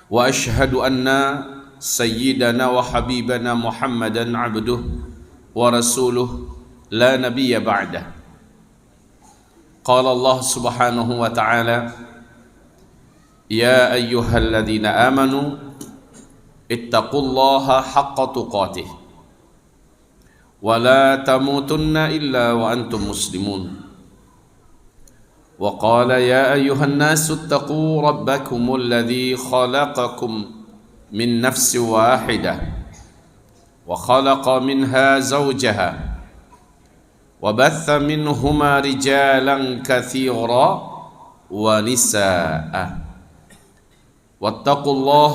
وأشهد أن سيدنا وحبيبنا محمدا عبده ورسوله لا نبي بعده. قال الله سبحانه وتعالى: يا أيها الذين آمنوا اتقوا الله حق تقاته ولا تموتن إلا وأنتم مسلمون. وقال: يا أيها الناس اتقوا ربكم الذي خلقكم من نفس واحدة وخلق منها زوجها وبث منهما رجالا كثيرا ونساء واتقوا الله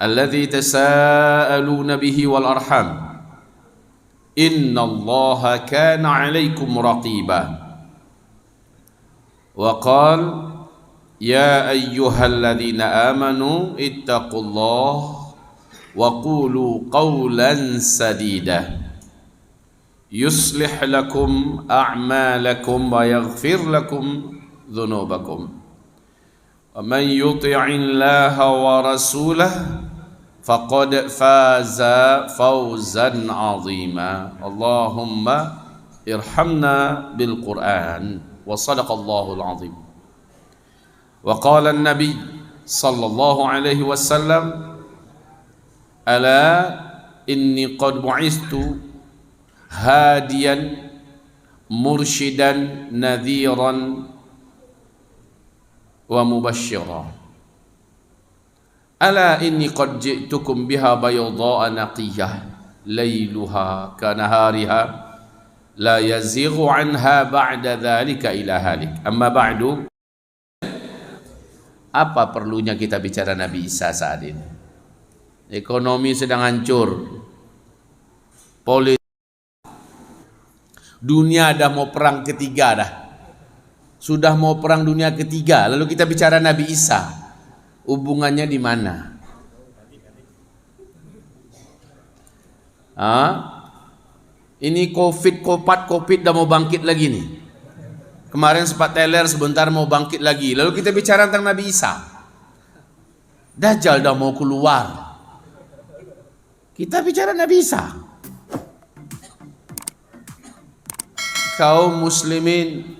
الذي تساءلون به والأرحام إن الله كان عليكم رقيبا. وقال: يا أيها الذين آمنوا اتقوا الله وقولوا قولا سديدا يصلح لكم أعمالكم ويغفر لكم ذنوبكم ومن يطع الله ورسوله فقد فاز فوزا عظيما. اللهم ارحمنا بالقرآن وصدق الله العظيم. وقال النبي صلى الله عليه وسلم: ألا إني قد بعثت هاديا مرشدا نذيرا ومبشرا ألا إني قد جئتكم بها بيضاء نقية ليلها كنهارها لا يزيغ عنها بعد ذلك إلى هالك. أما بعد. Apa perlunya kita bicara Nabi Isa saat ini? Ekonomi sedang hancur, politik, dunia dah mau perang ketiga dah. Sudah mau perang dunia ketiga, lalu kita bicara Nabi Isa. Hubungannya di mana? Ini COVID dah mau bangkit lagi nih. Kemarin sempat teler, sebentar mau bangkit lagi. Lalu kita bicara tentang Nabi Isa. Dajjal dah mau keluar. Kita bicara Nabi Isa. Kaum muslimin,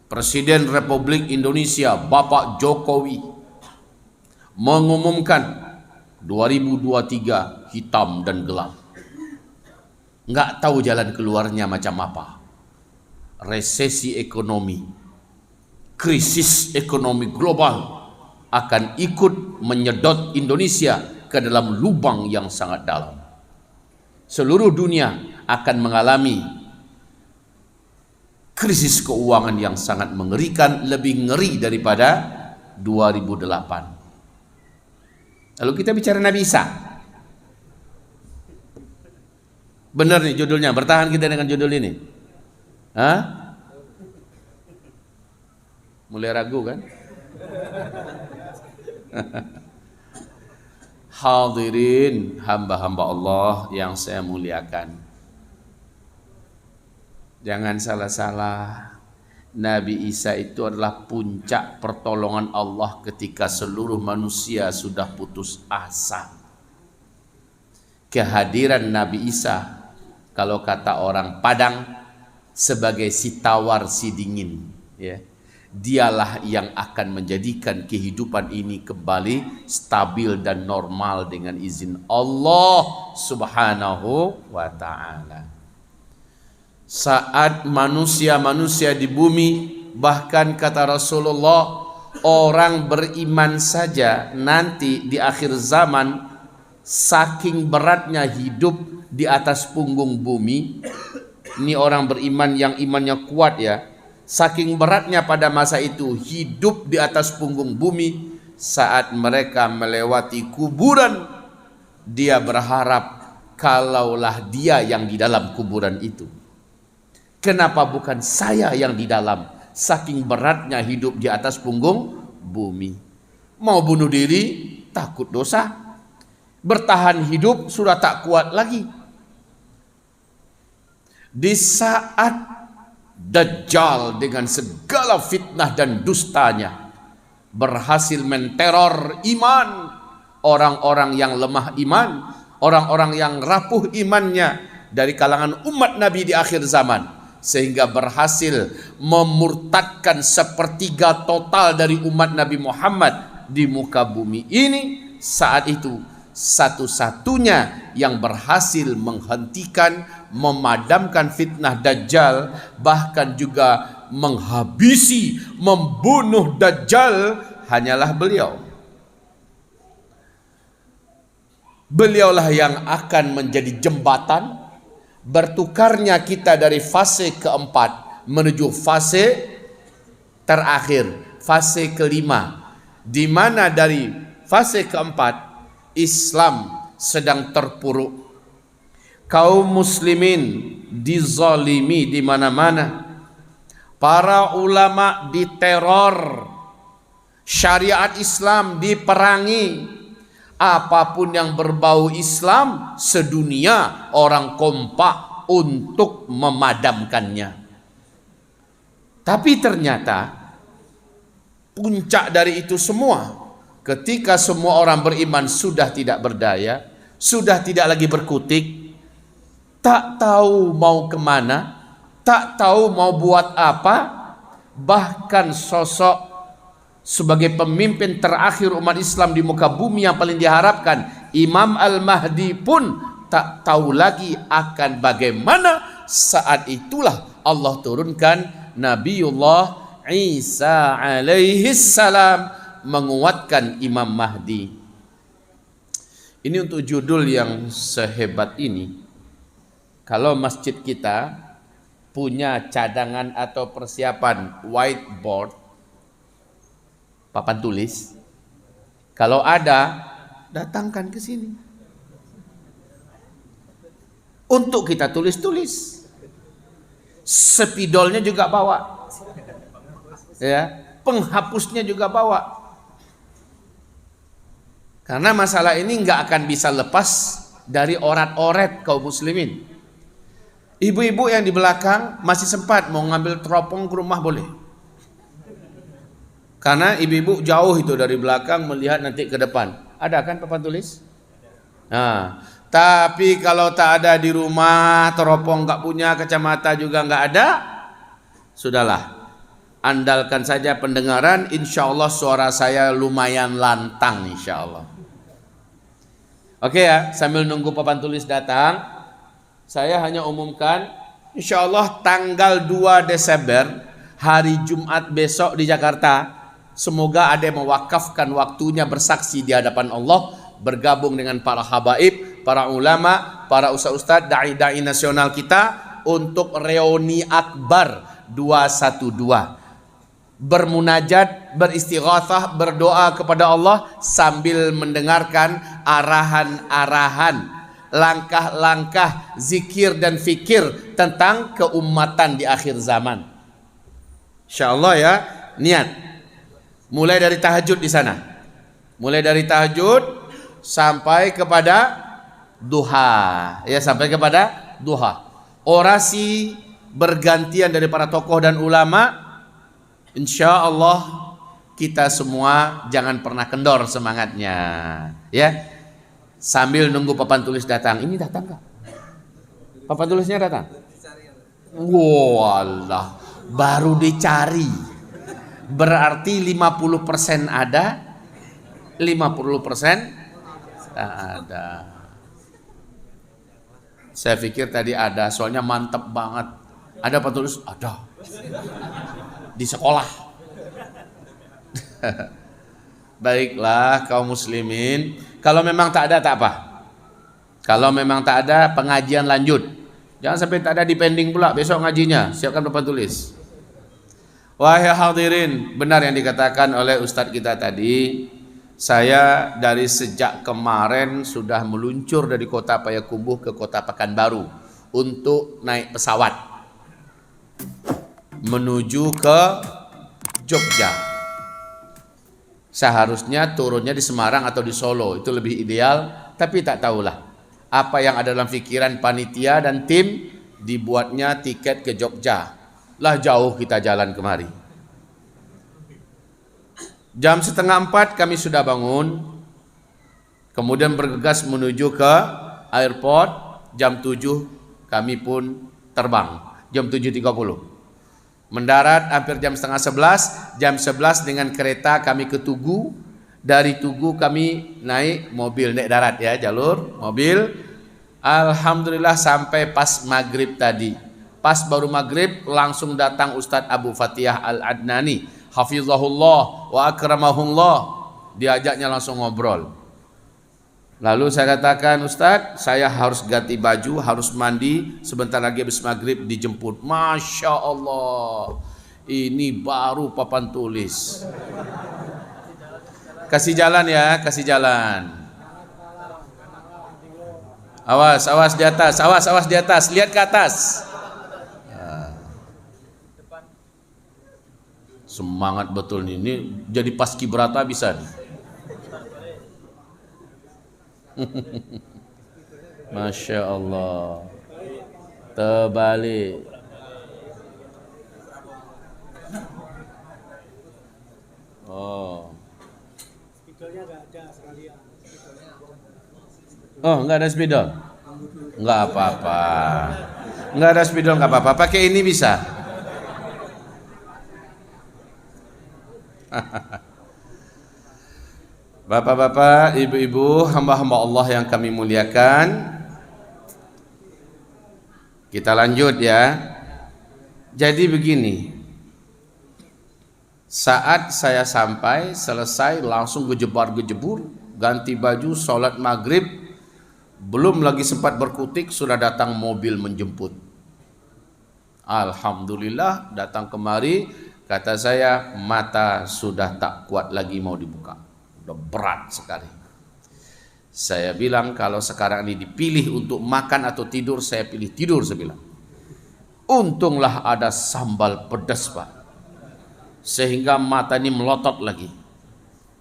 Presiden Republik Indonesia Bapak Jokowi mengumumkan 2023 hitam dan gelap. Nggak tahu jalan keluarnya macam apa. Resesi ekonomi, krisis ekonomi global akan ikut menyedot Indonesia ke dalam lubang yang sangat dalam. Seluruh dunia akan mengalami krisis keuangan yang sangat mengerikan, lebih ngeri daripada 2008. Lalu kita bicara Nabi Isa. Benar nih judulnya, bertahan kita dengan judul ini. Mulai ragu kan? Hadirin hamba-hamba Allah yang saya muliakan. Jangan salah-salah. Nabi Isa itu adalah puncak pertolongan Allah ketika seluruh manusia sudah putus asa. Kehadiran Nabi Isa, kalau kata orang Padang, sebagai si tawar si dingin, ya. Dialah yang akan menjadikan kehidupan ini kembali stabil dan normal dengan izin Allah Subhanahu wa ta'ala. Saat manusia-manusia di bumi, bahkan kata Rasulullah, orang beriman saja nanti di akhir zaman, saking beratnya hidup di atas punggung bumi. Ini orang beriman yang imannya kuat ya. Saking beratnya pada masa itu hidup di atas punggung bumi, saat mereka melewati kuburan, dia berharap kalaulah dia yang di dalam kuburan itu. Kenapa bukan saya yang di dalam? Saking beratnya hidup di atas punggung bumi. Mau bunuh diri, takut dosa. Bertahan hidup sudah tak kuat lagi. Di saat Dajjal dengan segala fitnah dan dustanya berhasil menteror iman orang-orang yang lemah iman, orang-orang yang rapuh imannya dari kalangan umat Nabi di akhir zaman, sehingga berhasil memurtadkan sepertiga total dari umat Nabi Muhammad di muka bumi ini. Saat itu satu-satunya yang berhasil menghentikan, memadamkan fitnah Dajjal, bahkan juga menghabisi, membunuh Dajjal, hanyalah beliau. Beliaulah yang akan menjadi jembatan bertukarnya kita dari fase keempat menuju fase terakhir, fase kelima, di mana dari fase keempat Islam sedang terpuruk, kaum muslimin dizalimi di mana-mana, para ulama diteror, syariat Islam diperangi, apapun yang berbau Islam sedunia orang kompak untuk memadamkannya. Tapi ternyata puncak dari itu semua, ketika semua orang beriman sudah tidak berdaya, sudah tidak lagi berkutik, tak tahu mau kemana, tak tahu mau buat apa, bahkan sosok sebagai pemimpin terakhir umat Islam di muka bumi yang paling diharapkan, Imam Al-Mahdi pun tak tahu lagi akan bagaimana. Saat itulah Allah turunkan Nabiullah Isa alaihi salam menguatkan Imam Mahdi. Ini untuk judul yang sehebat ini, kalau masjid kita punya cadangan atau persiapan whiteboard, papan tulis, kalau ada, datangkan ke sini untuk kita tulis-tulis. Spidolnya juga bawa, ya, penghapusnya juga bawa. Karena masalah ini nggak akan bisa lepas dari orat-oret kaum muslimin. Ibu-ibu yang di belakang masih sempat mau ngambil teropong ke rumah boleh. Karena ibu-ibu jauh itu dari belakang melihat nanti ke depan. Ada kan papan tulis? Nah, tapi kalau tak ada di rumah, teropong nggak punya, kacamata juga nggak ada, sudahlah. Andalkan saja pendengaran, insya Allah suara saya lumayan lantang insya Allah. Oke ya, sambil nunggu papan tulis datang, saya hanya umumkan, insya Allah tanggal 2 Desember, hari Jumat besok di Jakarta, semoga ada yang mewakafkan waktunya bersaksi di hadapan Allah, bergabung dengan para habaib, para ulama, para ustaz-ustaz, da'i-da'i nasional kita untuk reuni akbar 212. Bermunajat, beristighatsah, berdoa kepada Allah sambil mendengarkan arahan-arahan, langkah-langkah zikir dan fikir tentang keumatan di akhir zaman. Insyaallah ya, niat. Mulai dari tahajud di sana. Mulai dari tahajud sampai kepada duha. Ya, sampai kepada duha. Orasi bergantian dari para tokoh dan ulama. Insya Allah kita semua jangan pernah kendor semangatnya, ya. Sambil nunggu papan tulis datang. Ini datang nggak? Papan tulisnya datang? Walah, baru dicari. Berarti 50% ada, 50% tak ada. Saya pikir tadi ada, soalnya mantep banget. Ada papan tulis? Ada. Di sekolah. Baiklah kaum muslimin, kalau memang tak ada tak apa. Kalau memang tak ada, pengajian lanjut. Jangan sampai tak ada di pending pula, besok ngajinya, siapkan papan tulis. Wahai hadirin, benar yang dikatakan oleh ustadz kita tadi. Saya dari sejak kemarin sudah meluncur dari kota Payakumbuh ke kota Pekanbaru untuk naik pesawat menuju ke Jogja. Seharusnya turunnya di Semarang atau di Solo, itu lebih ideal, tapi tak tahulah apa yang ada dalam pikiran panitia dan tim, dibuatnya tiket ke Jogja. Lah jauh kita jalan kemari. Jam 3:30 kami sudah bangun, kemudian bergegas menuju ke airport. Jam 7 kami pun terbang, jam 7.30. Mendarat hampir jam setengah 11. Jam 11 dengan kereta kami ke Tugu. Dari Tugu kami naik mobil, naik darat ya, jalur mobil. Alhamdulillah sampai pas maghrib tadi. Pas baru maghrib langsung datang Ustadz Abu Fatihah Al-Adnani hafizahullah wa akramahullah. Diajaknya langsung ngobrol. Lalu saya katakan, Ustadz, saya harus ganti baju, harus mandi, sebentar lagi habis maghrib dijemput. Masya Allah, ini baru papan tulis. Kasih jalan ya, kasih jalan. Awas, awas di atas, awas di atas, lihat ke atas. Semangat betul nih, ini jadi paskibraka bisa nih. Masya Allah. Terbalik. Oh. Oh, enggak ada spidol. Enggak apa-apa. Enggak ada spidol, enggak apa-apa. Pakai ini bisa. Bapak-bapak, ibu-ibu, hamba-hamba Allah yang kami muliakan, kita lanjut ya. Jadi begini, saat saya sampai, selesai, langsung gejebar-gejebur, ganti baju, sholat maghrib, belum lagi sempat berkutik, sudah datang mobil menjemput. Alhamdulillah, datang kemari, kata saya, mata sudah tak kuat lagi mau dibuka. Udah berat sekali. Saya bilang kalau sekarang ini dipilih untuk makan atau tidur, saya pilih tidur, saya bilang. Untunglah ada sambal pedas, Pak. Sehingga mata ini melotot lagi.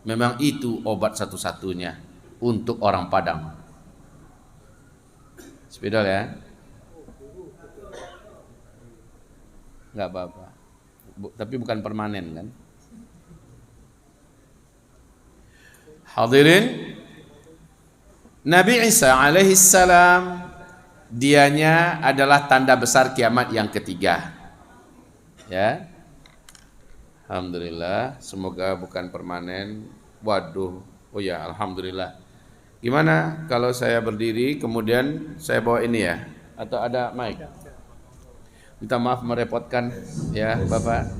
Memang itu obat satu-satunya untuk orang Padang. Spidol ya. Enggak apa-apa. Tapi bukan permanen kan? Hadirin, Nabi Isa alaihi salam, dianya adalah tanda besar kiamat yang ketiga. Ya. Alhamdulillah, semoga bukan permanen. Waduh, oh ya, alhamdulillah. Gimana kalau saya berdiri kemudian saya bawa ini ya? Atau ada mic? Minta maaf merepotkan ya, Bapak.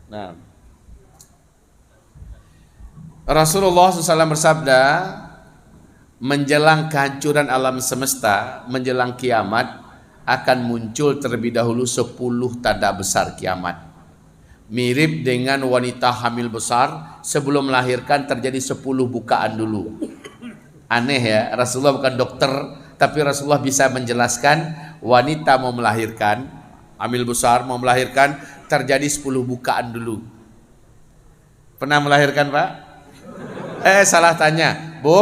Nah, Rasulullah SAW bersabda, menjelang kehancuran alam semesta, menjelang kiamat, akan muncul terlebih dahulu 10 tanda besar kiamat. Mirip dengan wanita hamil besar, sebelum melahirkan terjadi 10 bukaan dulu. Aneh ya, Rasulullah bukan dokter, tapi Rasulullah bisa menjelaskan wanita mau melahirkan, hamil besar mau melahirkan, terjadi 10 bukaan dulu. Pernah melahirkan, Pak? Salah tanya, Bu,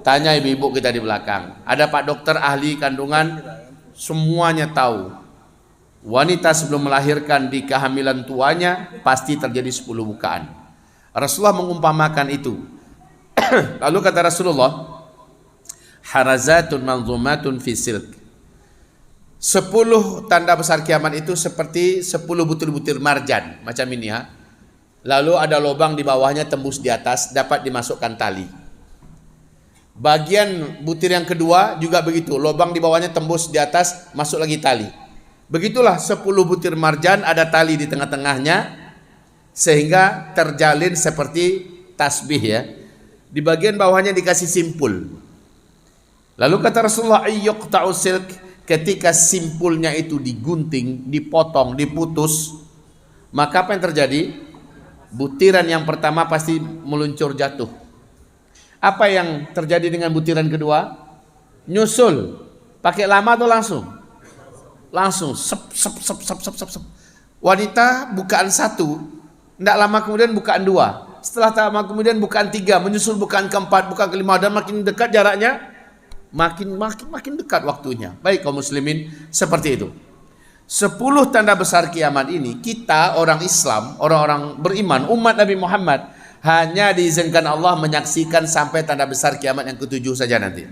tanya ibu-ibu kita di belakang. Ada Pak dokter ahli kandungan, semuanya tahu. Wanita sebelum melahirkan di kehamilan tuanya pasti terjadi 10 bukaan. Rasulullah mengumpamakan itu. Lalu kata Rasulullah, harazatun manzumatun fi silk. 10 tanda besar kiamat itu seperti 10 butir-butir marjan, macam ini ya. Lalu ada lubang di bawahnya tembus di atas, dapat dimasukkan tali. Bagian butir yang kedua juga begitu, lubang di bawahnya tembus di atas, masuk lagi tali. Begitulah 10 butir marjan, ada tali di tengah-tengahnya, sehingga terjalin seperti tasbih ya. Di bagian bawahnya dikasih simpul. Lalu kata Rasulullah, ayyuqta'u silk, ketika simpulnya itu digunting, dipotong, diputus, maka apa yang terjadi? Butiran yang pertama pasti meluncur jatuh. Apa yang terjadi dengan butiran kedua? Nyusul. Pakai lama atau langsung? Langsung. Sep. Wanita bukaan 1, tidak lama kemudian bukaan 2. Setelah tak lama kemudian bukaan 3, menyusul bukaan ke-4, bukaan ke-5, dan makin dekat jaraknya, makin dekat waktunya. Baik kaum muslimin, seperti itu. 10 tanda besar kiamat ini, kita orang Islam, orang-orang beriman, umat Nabi Muhammad, hanya diizinkan Allah menyaksikan sampai tanda besar kiamat yang ketujuh saja nanti.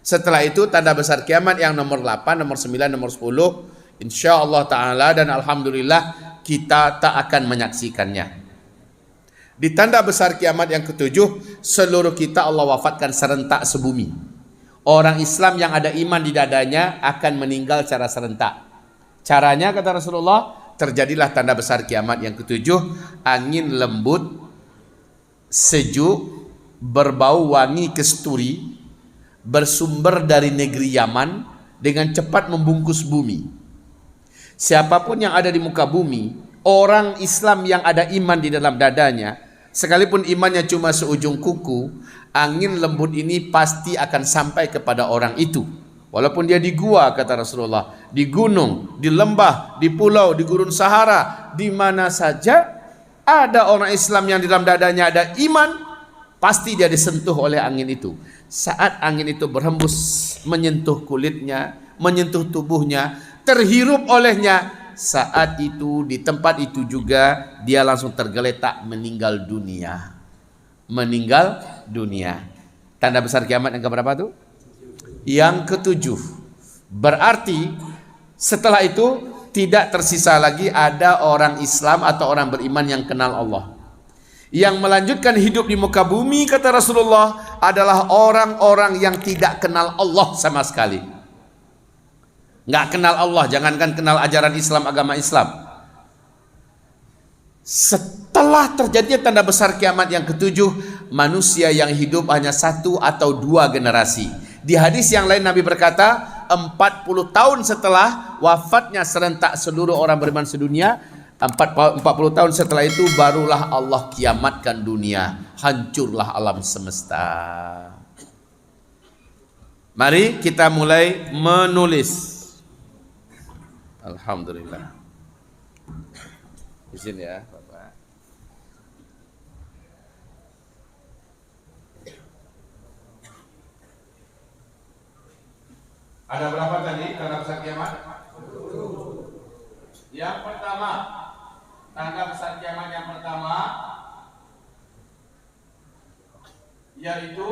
Setelah itu tanda besar kiamat yang nomor 8, nomor 9, nomor 10, insya Allah ta'ala dan alhamdulillah kita tak akan menyaksikannya. Di tanda besar kiamat yang ketujuh, seluruh kita Allah wafatkan serentak sebumi. Orang Islam yang ada iman di dadanya akan meninggal secara serentak. Caranya kata Rasulullah, terjadilah tanda besar kiamat yang ketujuh, angin lembut, sejuk, berbau wangi kesturi, bersumber dari negeri Yaman, dengan cepat membungkus bumi. Siapapun yang ada di muka bumi, orang Islam yang ada iman di dalam dadanya, sekalipun imannya cuma seujung kuku, angin lembut ini pasti akan sampai kepada orang itu. Walaupun dia di gua, kata Rasulullah, di gunung, di lembah, di pulau, di gurun Sahara, di mana saja ada orang Islam yang di dalam dadanya ada iman, pasti dia disentuh oleh angin itu. Saat angin itu berhembus menyentuh kulitnya, menyentuh tubuhnya, terhirup olehnya, saat itu di tempat itu juga dia langsung tergeletak meninggal dunia. Meninggal dunia. Tanda besar kiamat yang keberapa tuh? Yang ketujuh. Berarti setelah itu tidak tersisa lagi ada orang Islam atau orang beriman yang kenal Allah. Yang melanjutkan hidup di muka bumi, kata Rasulullah, adalah orang-orang yang tidak kenal Allah sama sekali. Nggak kenal Allah, jangankan kenal ajaran Islam, agama Islam. Setelah terjadinya tanda besar kiamat yang ketujuh, manusia yang hidup hanya 1 atau 2 generasi. Di hadis yang lain Nabi berkata, 40 tahun setelah wafatnya serentak seluruh orang beriman sedunia, 40 tahun setelah itu barulah Allah kiamatkan dunia, hancurlah alam semesta. Mari kita mulai menulis. Alhamdulillah. Izin ya Bapak. Ada berapa tadi tanda besar kiamat? Yang pertama, tanda besar kiamat yang pertama yaitu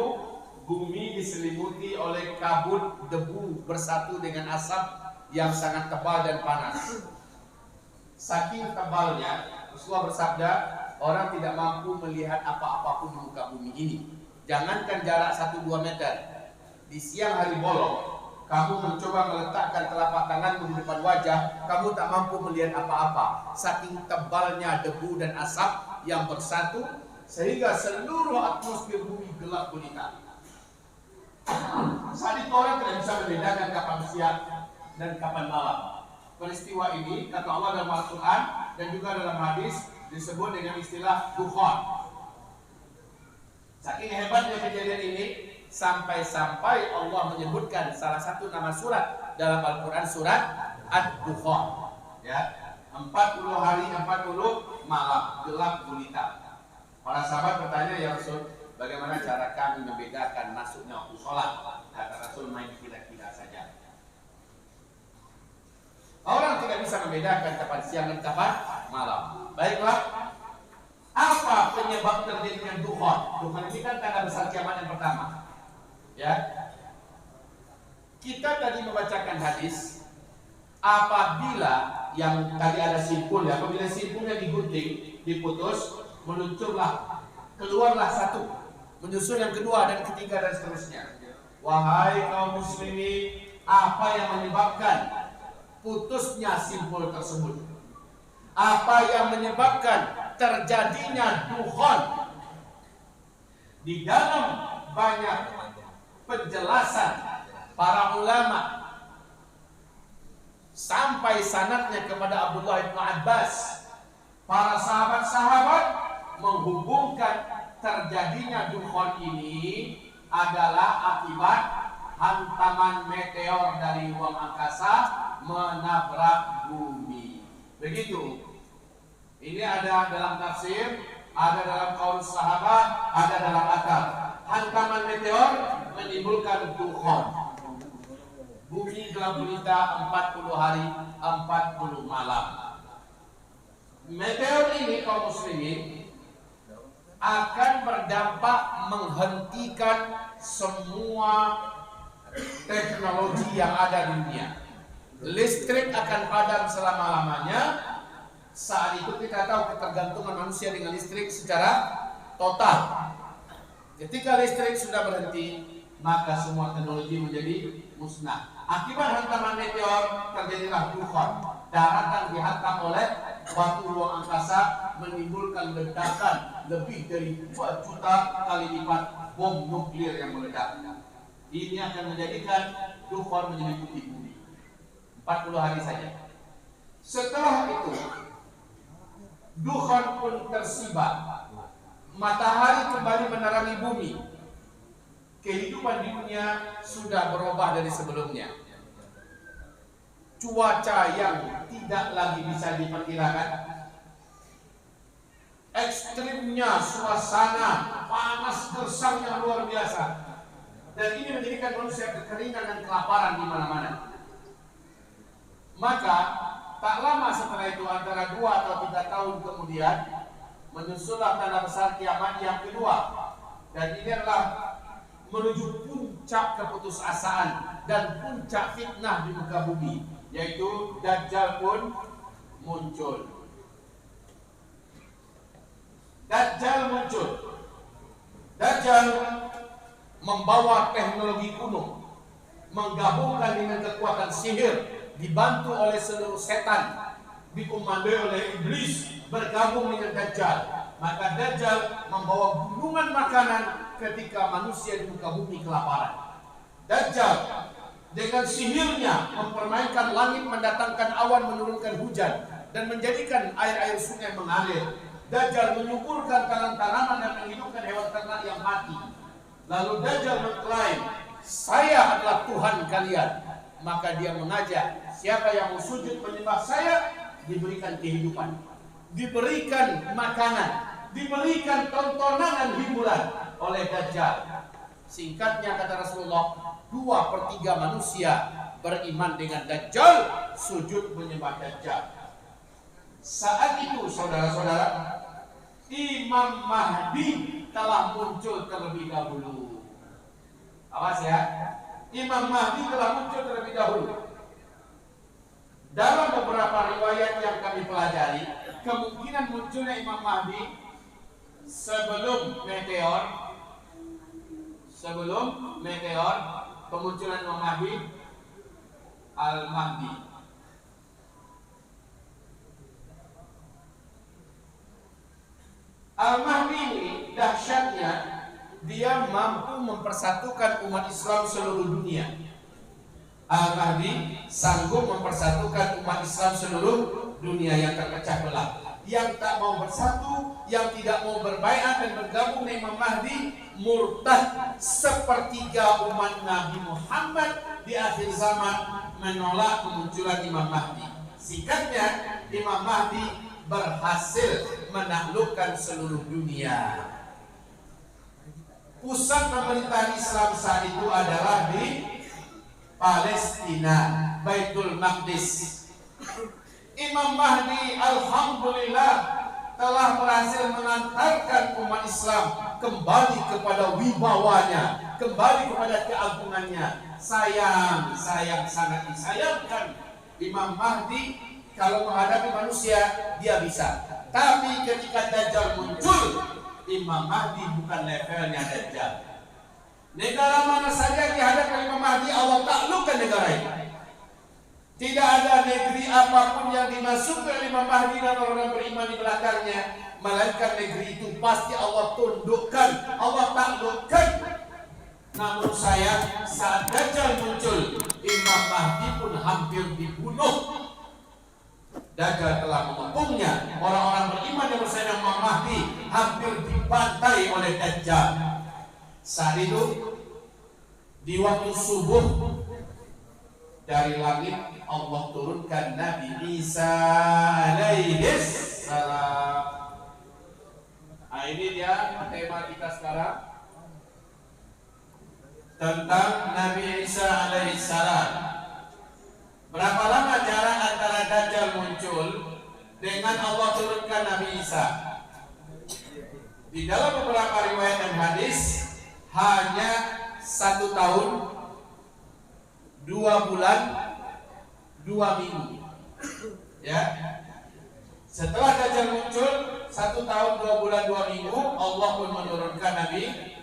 bumi diselimuti oleh kabut debu bersatu dengan asap yang sangat tebal dan panas. Saking tebalnya, Rasulullah bersabda, orang tidak mampu melihat apa-apapun di muka bumi ini. Jangankan jarak 1-2 meter. Di siang hari bolong, kamu mencoba meletakkan telapak tanganmu di depan wajah, kamu tak mampu melihat apa-apa. Saking tebalnya debu dan asap yang bersatu, sehingga seluruh atmosfer bumi gelap gulita. Saat itu orang tidak bisa membedakan kapan siang dan kapan malam. Peristiwa ini kata Allah dalam Al-Quran dan juga dalam hadis disebut dengan istilah dukhan. Saking hebatnya kejadian ini, sampai-sampai Allah menyebutkan salah satu nama surat dalam Al-Quran, surat Ad-Dukhan, ya, 40 hari 40 malam gelap gulita. Para sahabat bertanya, ya Rasul, bagaimana cara kami membedakan masuknya waktu sholat? Kata Rasul, main kira-kira saja. Orang tidak bisa membedakan kapan siang dan kapan malam. Baiklah, apa penyebab terjadinya dukhan? Dukhan ini kan tanda besar kiamat yang pertama. Ya, kita tadi membacakan hadis, apabila yang tadi ada simpul, ya, apabila simpulnya digunting, diputus, meluncurlah, keluarlah satu, menyusul yang kedua dan ketiga dan seterusnya. Wahai kaum muslimin, apa yang menyebabkan putusnya simpul tersebut? Apa yang menyebabkan terjadinya dukhan? Di dalam banyak penjelasan para ulama sampai sanadnya kepada Abdullah bin Abbas, para sahabat-sahabat menghubungkan terjadinya dukhan ini adalah akibat hantaman meteor dari ruang angkasa menabrak bumi. Begitu. Ini ada dalam tafsir, ada dalam qaul sahabat, ada dalam athar. Hantaman meteor menimbulkan dukhan. Bumi gelap gulita 40 hari 40 malam. Meteor ini kaum muslimin akan berdampak menghentikan semua teknologi yang ada di dunia. Listrik akan padam selama-lamanya. Saat itu kita tahu ketergantungan manusia dengan listrik secara total. Ketika listrik sudah berhenti, maka semua teknologi menjadi musnah. Akibat hantaman meteor terjadilah dukhan. Daratan dihantam oleh batu ruang angkasa, menimbulkan ledakan lebih dari 2 juta kali lipat bom nuklir yang meledak. Ini akan menjadikan dukhan menyelimuti bumi 40 hari saja. Setelah itu dukhan pun tersibak. Matahari kembali menerangi bumi. Kehidupan di dunia sudah berubah dari sebelumnya. Cuaca yang tidak lagi bisa diperkirakan, ekstrimnya suasana panas gersang yang luar biasa, dan ini menjadikan manusia kekeringan dan kelaparan di mana-mana. Maka tak lama setelah itu, antara 2 atau 3 tahun kemudian, menyusullah tanda besar kiamat yang kedua, dan ini adalah menuju puncak keputusasaan dan puncak fitnah di muka bumi, yaitu Dajjal pun muncul. Dajjal muncul. Dajjal membawa teknologi kuno, menggabungkan dengan kekuatan sihir, dibantu oleh seluruh setan, dikomandoi oleh iblis, bergabung dengan Dajjal. Maka Dajjal membawa gunungan makanan ketika manusia di muka bumi kelaparan. Dajjal dengan sihirnya mempermainkan langit, mendatangkan awan, menurunkan hujan, dan menjadikan air-air sungai mengalir. Dajjal menyuburkan tanaman dan menghidupkan hewan ternak yang mati. Lalu Dajjal mengklaim, saya adalah Tuhan kalian. Maka dia mengajak, siapa yang mau sujud menyembah saya, diberikan kehidupan, diberikan makanan, diberikan tontonan dan hiburan oleh Dajjal. Singkatnya kata Rasulullah, 2/3 manusia beriman dengan Dajjal, sujud menyembah Dajjal. Saat itu saudara-saudara, Imam Mahdi telah muncul terlebih dahulu. Awas ya, Imam Mahdi telah muncul terlebih dahulu. Dalam beberapa riwayat yang kami pelajari, kemungkinan munculnya Imam Mahdi sebelum meteor, kemunculan Imam Mahdi Al-Mahdi. Al-Mahdi ini dahsyatnya, dia mampu mempersatukan umat Islam seluruh dunia. Al-Mahdi sanggup mempersatukan umat Islam seluruh dunia yang terpecah belah, yang tak mau bersatu, yang tidak mau berbaiat dan bergabung dengan Imam Mahdi, murtad. Sepertiga umat Nabi Muhammad di akhir zaman menolak kemunculan Imam Mahdi. Singkatnya, Imam Mahdi berhasil menaklukkan seluruh dunia. Pusat pemerintahan Islam saat itu adalah di Palestina, Baitul Maqdis. Imam Mahdi alhamdulillah telah berhasil mengantarkan umat Islam kembali kepada wibawanya, kembali kepada keagungannya. Sangat disayangkan Imam Mahdi kalau menghadapi manusia dia bisa, tapi ketika Dajjal muncul, Imam Mahdi bukan levelnya Dajjal. Negara mana saja dihadapi Imam Mahdi, Allah taklukkan negara itu. Tidak ada negeri apapun yang dimasuki oleh Imam Mahdi dan orang beriman di belakangnya, melainkan negeri itu pasti Allah tundukkan, Allah taklukkan. Namun sayang, saat Dajjal muncul, Imam Mahdi pun hampir dibunuh. Dajjal telah mengepungnya. Orang-orang beriman yang bersama Imam Mahdi hampir dibantai oleh Dajjal. Saat itu, di waktu subuh, dari langit Allah turunkan Nabi Isa alaihi salam. Nah, ini dia tema kita sekarang tentang Nabi Isa alaihi salam. Berapa lama jarak antara Dajjal muncul dengan Allah turunkan Nabi Isa. Di dalam beberapa riwayat dan hadis hanya 1 tahun 2 bulan 2 minggu. Ya. Setelah Dajjal muncul 1 tahun 2 bulan 2 minggu, Allah pun menurunkan Nabi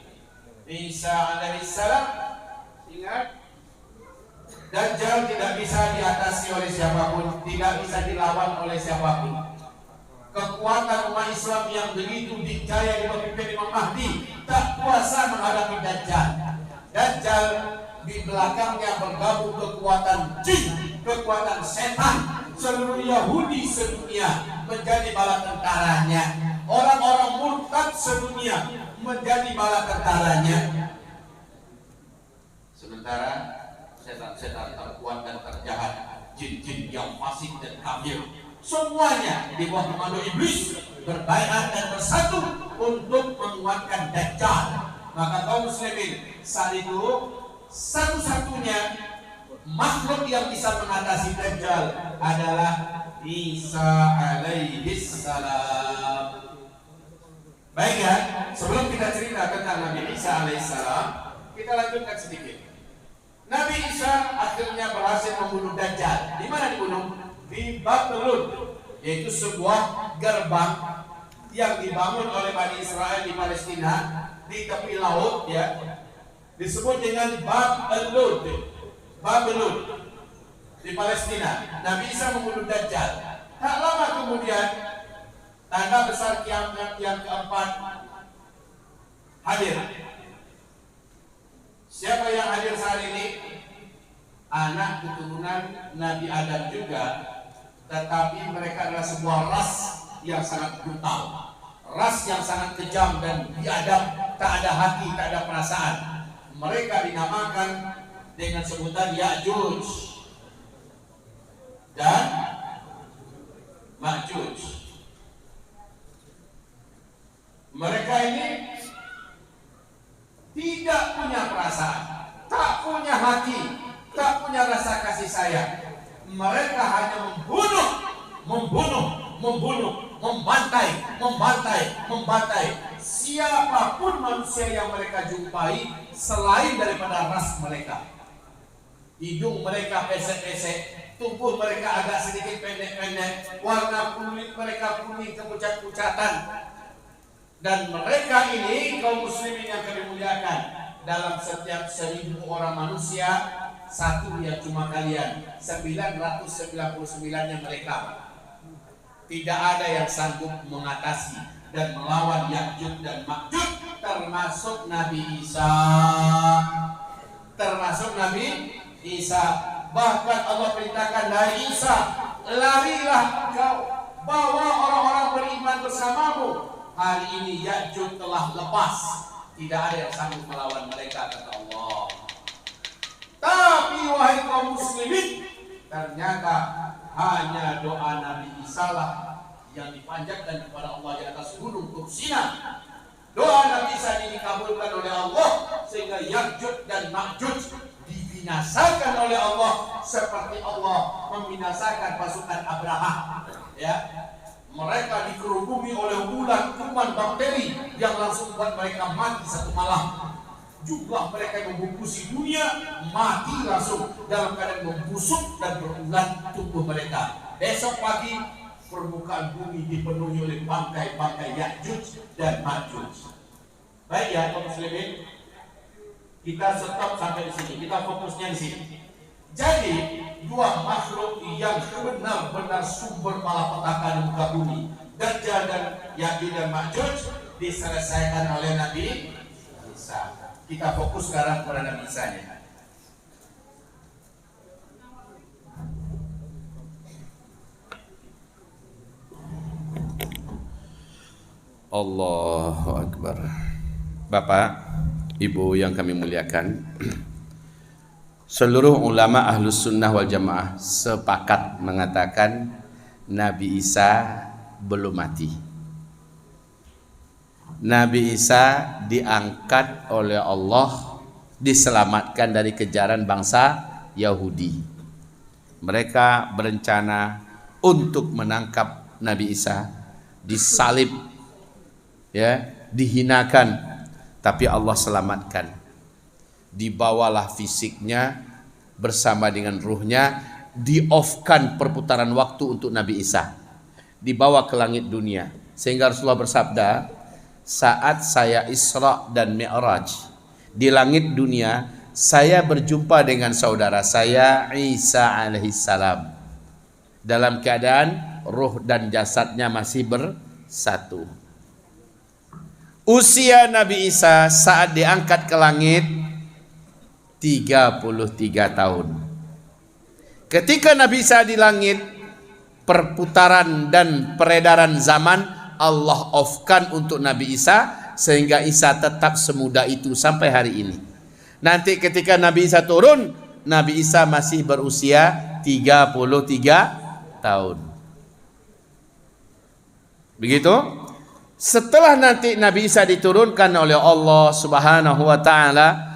Isa alaihissalam. Ingat, Dajjal tidak bisa diatasi oleh siapapun, tidak bisa dilawan oleh siapapun. Kekuatan umat Islam yang begitu dikjaya dipimpin Imam Mahdi tak kuasa menghadapi Dajjal. Dajjal di belakangnya bergabung kekuatan jin, kekuatan setan. Seluruh Yahudi sedunia menjadi bala tentaranya. Orang-orang murtad sedunia menjadi bala tentaranya. Sementara setan-setan terkuat dan terjahat, jin-jin yang fasik dan kafir, semuanya di bawah komando iblis berbaiat dan bersatu untuk menguatkan Dajjal. Maka kaum muslimin, saat itu satu-satunya makhluk yang bisa mengatasi Dajjal adalah Isa alaihissalam. Baik ya, sebelum kita cerita tentang Nabi Isa alaihissalam, kita lanjutkan sedikit. Nabi Isa akhirnya berhasil membunuh Dajjal. Di mana dibunuh? Di Babylon, yaitu sebuah gerbang yang dibangun oleh Bani Israel di Palestina di tepi laut, ya, disebut dengan Babylon di Palestina. Nabi Isa membunuh Dajjal. Tak lama kemudian tanda besar kiamat yang keempat hadir. Siapa yang hadir saat ini? Anak keturunan Nabi Adam juga, tetapi mereka adalah sebuah ras yang sangat brutal, ras yang sangat kejam dan biadab, tak ada hati, tak ada perasaan. Mereka dinamakan dengan sebutan Ya'juj dan Ma'juj. Mereka ini tidak punya perasaan, tak punya hati, tak punya rasa kasih sayang. Mereka hanya membunuh, membantai siapapun manusia yang mereka jumpai selain daripada ras mereka. Hidung mereka pesek-pesek, tubuh mereka agak sedikit pendek-pendek, warna kulit mereka kuning kepucat-pucatan. Dan mereka ini kaum muslimin yang kami muliakan, dalam setiap 1000 orang manusia, satu ya cuma kalian, 999-nya mereka. Tidak ada yang sanggup mengatasi dan melawan Ya'juj dan Ma'juj, termasuk Nabi Isa. Bahkan Allah perintahkan, hai Isa, larilah kau, bawa orang-orang beriman bersamamu. Hari ini Ya'juj telah lepas, tidak ada yang sanggup melawan mereka, kata Allah. Tapi wahai kaum muslimin, ternyata hanya doa Nabi Isa lah yang dipanjatkan kepada Allah di atas gunung Tursina. Doa Nabi Isa ini dikabulkan oleh Allah sehingga Ya'juj dan Ma'juj dibinasakan oleh Allah seperti Allah membinasakan pasukan Abraha. Ya, mereka dikerubungi oleh ulat, kuman, bakteri yang langsung membuat mereka mati satu malam. Jumlah mereka yang membungkusi dunia mati langsung dalam keadaan membusuk dan berulat tubuh mereka. Besok pagi permukaan bumi dipenuhi oleh bangkai-bangkai Ya'juj dan Ma'juj. Baik ya kaum muslimin, kita stop sampai di sini. Kita fokusnya di sini. Jadi dua makhluk yang benar-benar sumber malapetaka di muka bumi, Dajjal dan Ya'juj dan Ma'juj, diselesaikan oleh Nabi Isa. Kita fokus sekarang kepada Nabi Isa-nya. Allahu Akbar. Bapak, Ibu yang kami muliakan, seluruh ulama Ahlus Sunnah wal Jamaah sepakat mengatakan Nabi Isa belum mati. Nabi Isa diangkat oleh Allah, diselamatkan dari kejaran bangsa Yahudi. Mereka berencana untuk menangkap Nabi Isa, disalib, ya, dihinakan, tapi Allah selamatkan. Dibawalah fisiknya bersama dengan ruhnya, di-off-kan perputaran waktu untuk Nabi Isa, dibawa ke langit dunia. Sehingga Rasulullah bersabda, saat saya Isra dan Mi'raj di langit dunia, saya berjumpa dengan saudara saya Isa alaihissalam dalam keadaan ruh dan jasadnya masih bersatu. Usia Nabi Isa saat diangkat ke langit 33 tahun. Ketika Nabi Isa di langit, perputaran dan peredaran zaman Allah off-kan untuk Nabi Isa, sehingga Isa tetap semuda itu sampai hari ini. Nanti ketika Nabi Isa turun, Nabi Isa masih berusia 33 tahun. Begitu? Setelah nanti Nabi Isa diturunkan oleh Allah Subhanahu wa taala,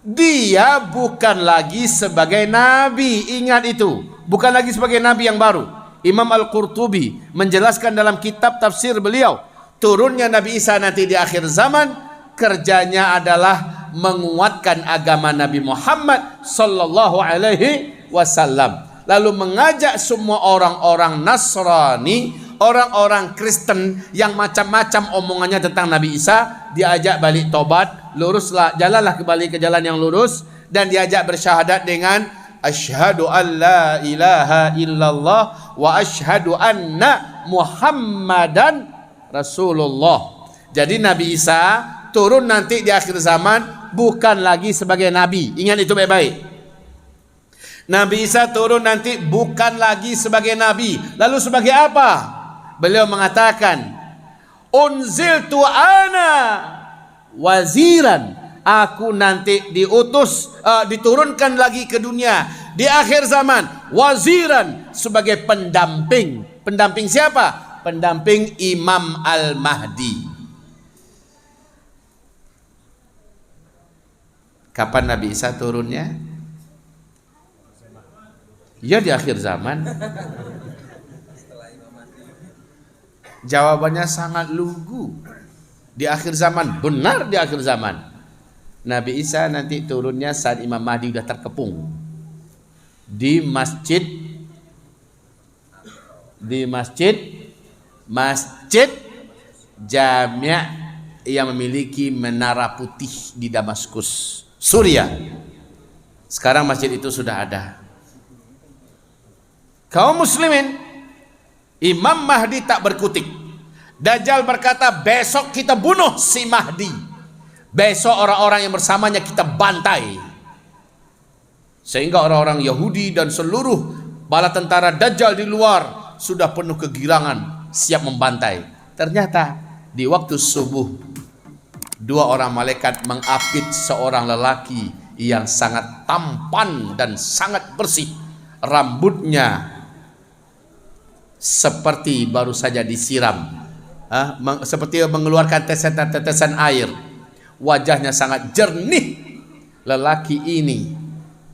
dia bukan lagi sebagai nabi. Ingat itu, bukan lagi sebagai nabi yang baru. Imam Al-Qurtubi menjelaskan dalam kitab tafsir beliau, turunnya Nabi Isa nanti di akhir zaman, kerjanya adalah menguatkan agama Nabi Muhammad sallallahu alaihi wasallam, lalu mengajak semua orang-orang Nasrani, orang-orang Kristen yang macam-macam omongannya tentang Nabi Isa, diajak balik tobat, luruslah, jalanlah kembali ke jalan yang lurus, dan diajak bersyahadat dengan asyhadu an la ilaha illallah wa asyhadu anna Muhammadan Rasulullah. Jadi Nabi Isa turun nanti di akhir zaman bukan lagi sebagai nabi. Ingat itu baik-baik. Nabi Isa turun nanti bukan lagi sebagai nabi. Lalu sebagai apa? Beliau mengatakan, unziltu ana waziran. Aku nanti diutus, diturunkan lagi ke dunia di akhir zaman, waziran, sebagai pendamping. Pendamping siapa? Pendamping Imam Al-Mahdi. Kapan Nabi Isa turunnya? Ya di akhir zaman. Jawabannya sangat lugu. Di akhir zaman, benar di akhir zaman. Nabi Isa nanti turunnya saat Imam Mahdi sudah terkepung di masjid Jami' yang memiliki menara putih di Damaskus, Suriah. Sekarang masjid itu sudah ada. Kaum muslimin, Imam Mahdi tak berkutik. Dajjal berkata, besok kita bunuh si Mahdi. Besok orang-orang yang bersamanya kita bantai. Sehingga orang-orang Yahudi dan seluruh bala tentara Dajjal di luar sudah penuh kegirangan, siap membantai. Ternyata di waktu subuh, dua orang malaikat mengapit seorang lelaki yang sangat tampan dan sangat bersih. Rambutnya seperti baru saja disiram, seperti mengeluarkan tetesan air. Wajahnya sangat jernih. Lelaki ini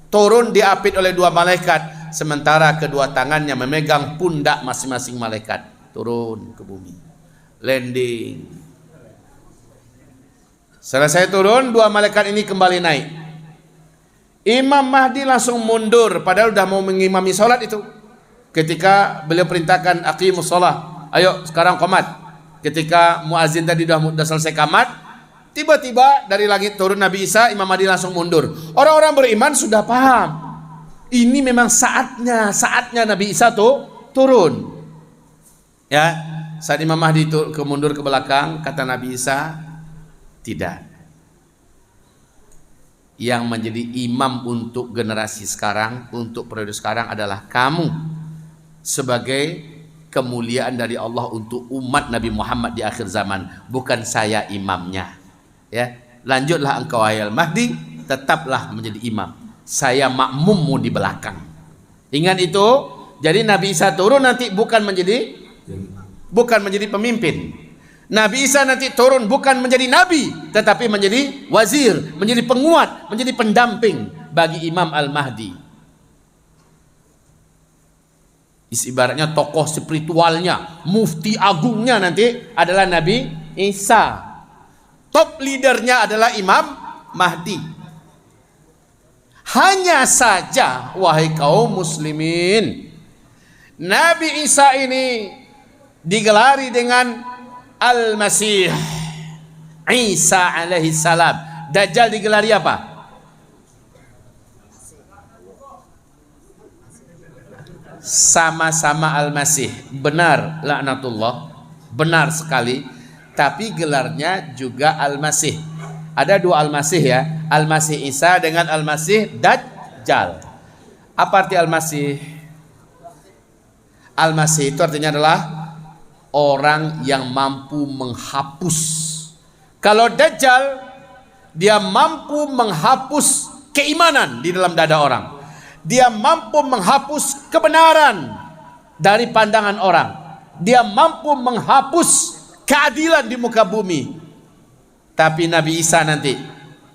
turun diapit oleh dua malaikat, sementara kedua tangannya memegang pundak masing-masing malaikat. Turun ke bumi, landing. Selesai turun, dua malaikat ini kembali naik. Imam Mahdi langsung mundur, padahal sudah mau mengimami sholat itu. Ketika beliau perintahkan aqimus sholat, ayo sekarang qomat. Ketika muazin tadi sudah selesai qamat, tiba-tiba dari langit turun Nabi Isa, Imam Mahdi langsung mundur. Orang-orang beriman sudah paham, ini memang saatnya Nabi Isa turun. Ya, saat Imam Mahdi mundur ke belakang, kata Nabi Isa, tidak. Yang menjadi imam untuk generasi sekarang, untuk periode sekarang adalah kamu, sebagai kemuliaan dari Allah untuk umat Nabi Muhammad di akhir zaman, bukan saya imamnya. Ya, lanjutlah engkau wahai Al-Mahdi, tetaplah menjadi imam. Saya makmummu di belakang. Ingat itu. Jadi Nabi Isa turun nanti bukan menjadi pemimpin. Nabi Isa nanti turun bukan menjadi nabi, tetapi menjadi wazir, menjadi penguat, menjadi pendamping bagi Imam Al-Mahdi. Ibaratnya tokoh spiritualnya, mufti agungnya nanti adalah Nabi Isa. Top leadernya adalah Imam Mahdi. Hanya saja, wahai kaum muslimin, Nabi Isa ini digelari dengan Al-Masih Isa alaihi salam. Dajjal digelari apa? Sama-sama Al-Masih. Benar, laknatullah, benar sekali. Tapi gelarnya juga Al-Masih. Ada dua Al-Masih ya, Al-Masih Isa dengan Al-Masih Dajjal. Apa arti Al-Masih? Al-Masih itu artinya adalah orang yang mampu menghapus. Kalau Dajjal, dia mampu menghapus keimanan di dalam dada orang. Dia mampu menghapus kebenaran dari pandangan orang. Dia mampu menghapus keadilan di muka bumi. Tapi Nabi Isa nanti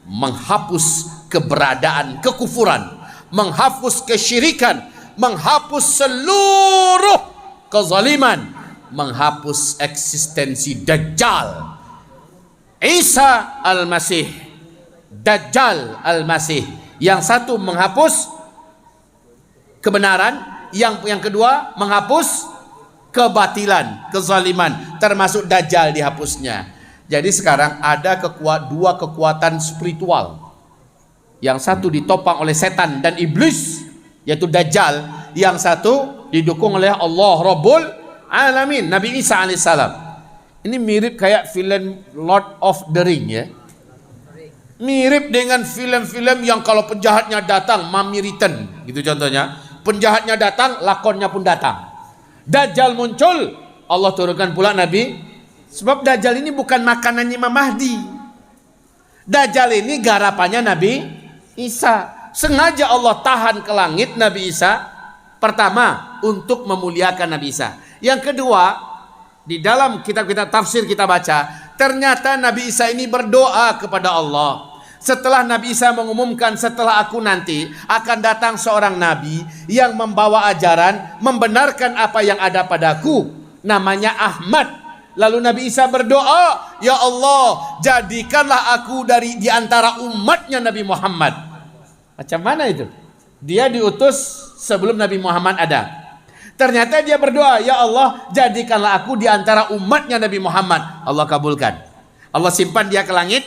menghapus keberadaan kekufuran, menghapus kesyirikan, menghapus seluruh kezaliman, menghapus eksistensi Dajjal. Isa Al-Masih, Dajjal Al-Masih. Yang satu menghapus kebenaran, yang kedua menghapus kebatilan, kezaliman, termasuk Dajjal dihapusnya. Jadi sekarang ada dua kekuatan spiritual. Yang satu ditopang oleh setan dan iblis, yaitu Dajjal. Yang satu didukung oleh Allah Rabbul Alamin, Nabi Isa alaihissalam. Ini mirip kayak film Lord of the Ring ya. Mirip dengan film-film yang kalau penjahatnya datang, Mummy Return gitu contohnya. Penjahatnya datang, lakonnya pun datang. Dajjal muncul, Allah turunkan pula Nabi. Sebab Dajjal ini bukan makanannya Imam Mahdi. Dajjal ini garapannya Nabi Isa. Sengaja Allah tahan ke langit Nabi Isa. Pertama, untuk memuliakan Nabi Isa. Yang kedua, di dalam kitab-kitab tafsir kita baca, ternyata Nabi Isa ini berdoa kepada Allah. Setelah Nabi Isa mengumumkan, setelah aku nanti akan datang seorang Nabi yang membawa ajaran, membenarkan apa yang ada padaku, namanya Ahmad. Lalu Nabi Isa berdoa, ya Allah, jadikanlah aku di antara umatnya Nabi Muhammad. Macam mana itu? Dia diutus sebelum Nabi Muhammad ada. Ternyata dia berdoa, ya Allah, jadikanlah aku di antara umatnya Nabi Muhammad. Allah kabulkan. Allah simpan dia ke langit.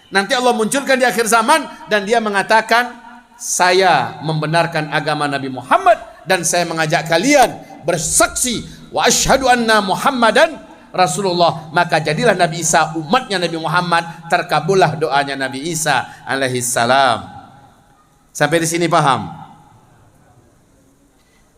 Nanti Allah munculkan di akhir zaman dan dia mengatakan, saya membenarkan agama Nabi Muhammad dan saya mengajak kalian bersaksi wa asyhadu anna Muhammadan Rasulullah. Maka jadilah Nabi Isa umatnya Nabi Muhammad, terkabullah doanya Nabi Isa alaihi salam. Sampai di sini paham?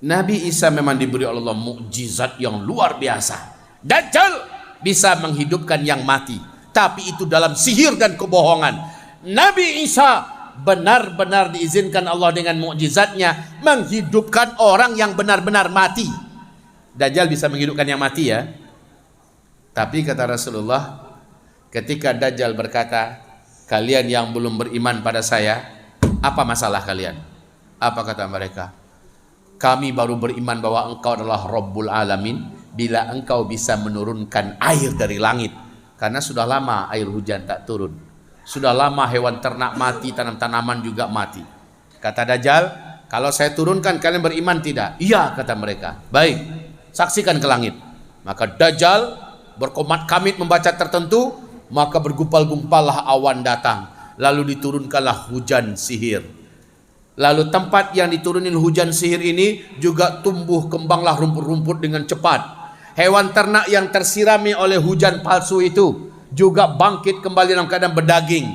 Nabi Isa memang diberi oleh Allah mukjizat yang luar biasa. Dajjal bisa menghidupkan yang mati, tapi itu dalam sihir dan kebohongan. Nabi Isa benar-benar diizinkan Allah dengan mukjizatnya menghidupkan orang yang benar-benar mati. Dajjal bisa menghidupkan yang mati ya. Tapi kata Rasulullah, ketika Dajjal berkata, kalian yang belum beriman pada saya, apa masalah kalian? Apa kata mereka? Kami baru beriman bahwa engkau adalah Rabbul Alamin bila engkau bisa menurunkan air dari langit. Karena sudah lama air hujan tak turun. Sudah lama hewan ternak mati, tanam-tanaman juga mati. Kata Dajjal, kalau saya turunkan kalian beriman tidak? Iya, kata mereka. Baik, saksikan ke langit. Maka Dajjal berkomat kamit membaca tertentu, maka bergumpal-gumpallah awan datang. Lalu diturunkanlah hujan sihir. Lalu tempat yang diturunin hujan sihir ini juga tumbuh kembanglah rumput-rumput dengan cepat. Hewan ternak yang tersirami oleh hujan palsu itu juga bangkit kembali dalam keadaan berdaging.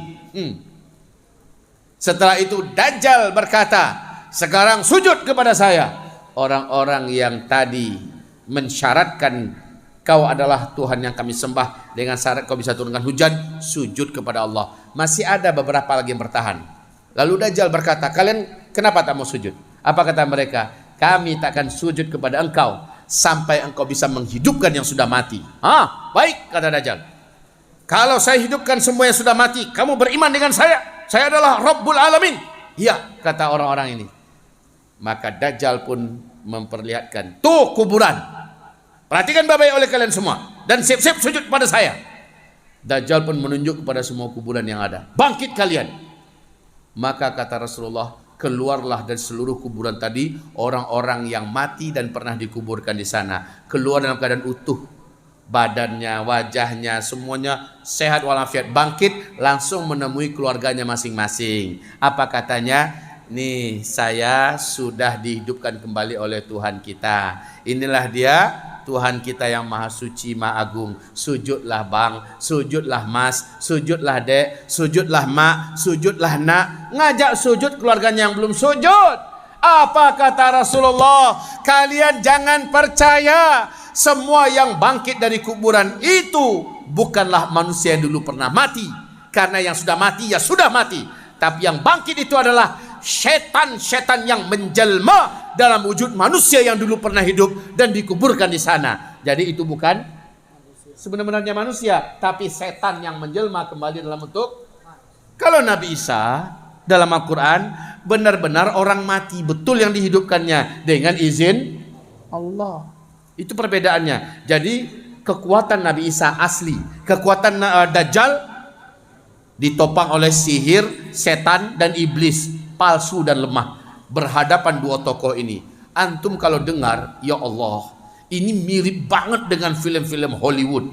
Setelah itu Dajjal berkata, sekarang sujud kepada saya. Orang-orang yang tadi mensyaratkan kau adalah Tuhan yang kami sembah dengan syarat kau bisa turunkan hujan, sujud kepada Allah. Masih ada beberapa lagi yang bertahan. Lalu Dajjal berkata, kalian kenapa tak mau sujud? Apa kata mereka? Kami takkan sujud kepada engkau sampai engkau bisa menghidupkan yang sudah mati. Baik, kata Dajjal. Kalau saya hidupkan semua yang sudah mati, kamu beriman dengan saya? Saya adalah Rabbul Alamin. Iya, kata orang-orang ini. Maka Dajjal pun memperlihatkan, tuh kuburan. Perhatikan baik-baik oleh kalian semua dan siap-siap sujud pada saya. Dajjal pun menunjuk kepada semua kuburan yang ada. Bangkit kalian. Maka kata Rasulullah, keluarlah dari seluruh kuburan tadi orang-orang yang mati dan pernah dikuburkan di sana. Keluar dalam keadaan utuh. Badannya, wajahnya, semuanya sehat walafiat. Bangkit langsung menemui keluarganya masing-masing. Apa katanya? Nih, saya sudah dihidupkan kembali oleh Tuhan kita. Inilah dia Tuhan kita yang maha suci, maha agung. Sujudlah bang, sujudlah mas, sujudlah dek, sujudlah mak, sujudlah nak. Ngajak sujud keluarganya yang belum sujud. Apa kata Rasulullah? Kalian jangan percaya semua yang bangkit dari kuburan itu bukanlah manusia yang dulu pernah mati. Karena yang sudah mati ya sudah mati. Tapi yang bangkit itu adalah setan-setan yang menjelma dalam wujud manusia yang dulu pernah hidup dan dikuburkan di sana. Jadi itu bukan sebenarnya manusia, tapi setan yang menjelma kembali dalam bentuk. Kalau Nabi Isa dalam Al-Quran benar-benar orang mati betul yang dihidupkannya dengan izin Allah. Itu perbedaannya. Jadi kekuatan Nabi Isa asli, kekuatan Dajjal ditopang oleh sihir, setan dan iblis palsu dan lemah. Berhadapan dua tokoh ini. Antum kalau dengar, ya Allah, ini mirip banget dengan film-film Hollywood.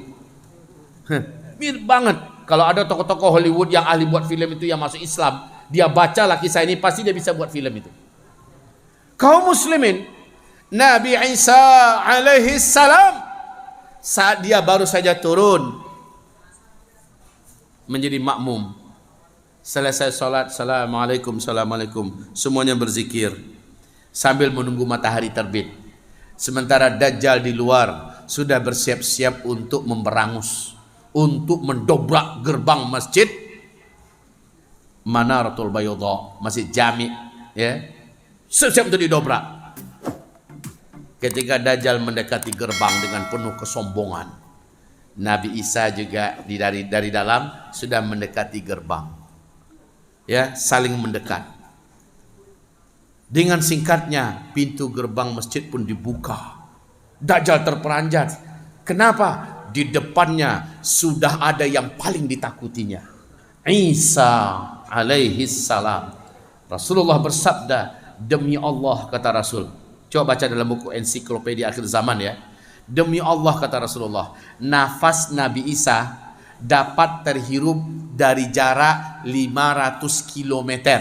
Mirip banget. Kalau ada tokoh-tokoh Hollywood yang ahli buat film itu yang masuk Islam, dia bacalah kisah ini, pasti dia bisa buat film itu. Kaum muslimin, Nabi Isa alaihi salam, saat dia baru saja turun menjadi makmum, selesai sholat, assalamualaikum, assalamualaikum, semuanya berzikir sambil menunggu matahari terbit. Sementara Dajjal di luar sudah bersiap-siap untuk memberangus, untuk mendobrak gerbang masjid Manaratul Bayadha, Masjid Jami', ya, siap untuk didobrak. Ketika Dajjal mendekati gerbang dengan penuh kesombongan, Nabi Isa juga dari dalam sudah mendekati gerbang, ya, saling mendekat. Dengan singkatnya pintu gerbang masjid pun dibuka. Dajjal terperanjat. Kenapa? Di depannya sudah ada yang paling ditakutinya, Isa alaihi salam. Rasulullah bersabda, demi Allah, kata Rasul. Coba baca dalam buku ensiklopedia akhir zaman, ya. Demi Allah, kata Rasulullah, nafas Nabi Isa dapat terhirup dari jarak 500 km.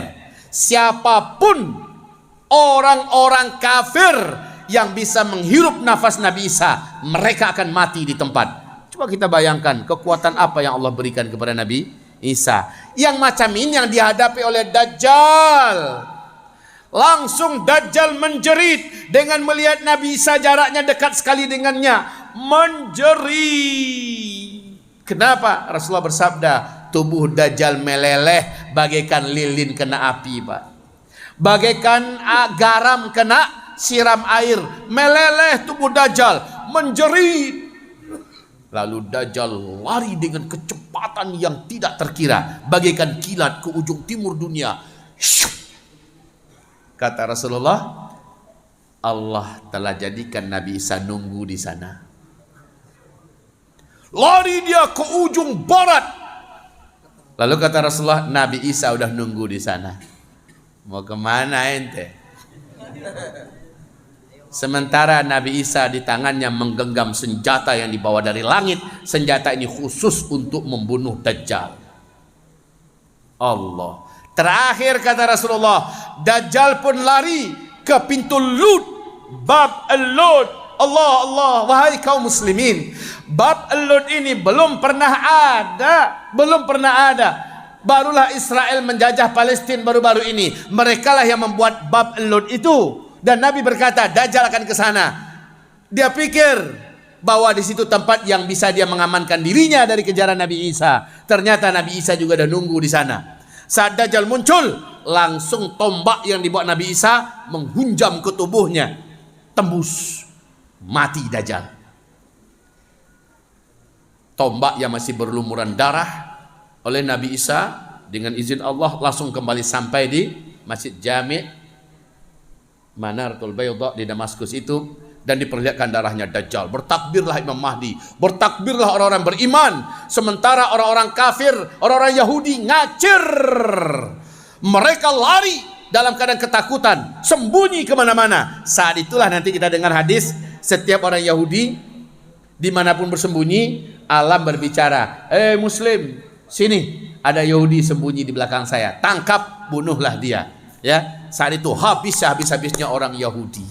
Siapapun orang-orang kafir yang bisa menghirup nafas Nabi Isa, mereka akan mati di tempat. Coba kita bayangkan kekuatan apa yang Allah berikan kepada Nabi Isa. Yang macam ini yang dihadapi oleh Dajjal. Langsung Dajjal menjerit dengan melihat Nabi Isa jaraknya dekat sekali dengannya. Menjerit. Kenapa? Rasulullah bersabda, tubuh Dajjal meleleh bagaikan lilin kena api, Pak. Bagaikan garam kena siram air. Meleleh tubuh Dajjal, menjerit. Lalu Dajjal lari dengan kecepatan yang tidak terkira, bagaikan kilat ke ujung timur dunia. Kata Rasulullah, Allah telah jadikan Nabi Isa nunggu di sana. Lari dia ke ujung barat. Lalu kata Rasulullah, Nabi Isa udah nunggu di sana. Mau kemana ente? Sementara Nabi Isa di tangannya menggenggam senjata yang dibawa dari langit. Senjata ini khusus untuk membunuh Dajjal. Allah. Terakhir kata Rasulullah, Dajjal pun lari ke pintu Lud, Bab al-Lud. Allah, Allah, wahai kaum muslimin, Bab al-Lud ini belum pernah ada. Barulah Israel menjajah Palestina baru-baru ini. Merekalah yang membuat Bab al-Lud itu. Dan Nabi berkata, Dajjal akan ke sana. Dia pikir bahwa di situ tempat yang bisa dia mengamankan dirinya dari kejaran Nabi Isa. Ternyata Nabi Isa juga dah nunggu di sana. Saat Dajjal muncul, langsung tombak yang dibawa Nabi Isa menghunjam ke tubuhnya. Tembus. Mati Dajjal. Tombak yang masih berlumuran darah oleh Nabi Isa dengan izin Allah langsung kembali sampai di Masjid Jami'. Manaratul Bayda di Damaskus itu, dan diperlihatkan darahnya Dajjal. Bertakbirlah Imam Mahdi, bertakbirlah orang-orang beriman, sementara orang-orang kafir, orang-orang Yahudi ngacir. Mereka lari dalam keadaan ketakutan, sembunyi kemana-mana. Saat itulah nanti kita dengar hadis, setiap orang Yahudi dimanapun bersembunyi, alam berbicara, Muslim, sini ada Yahudi sembunyi di belakang saya, tangkap, bunuhlah dia. Ya, saat itu habisnya orang Yahudi,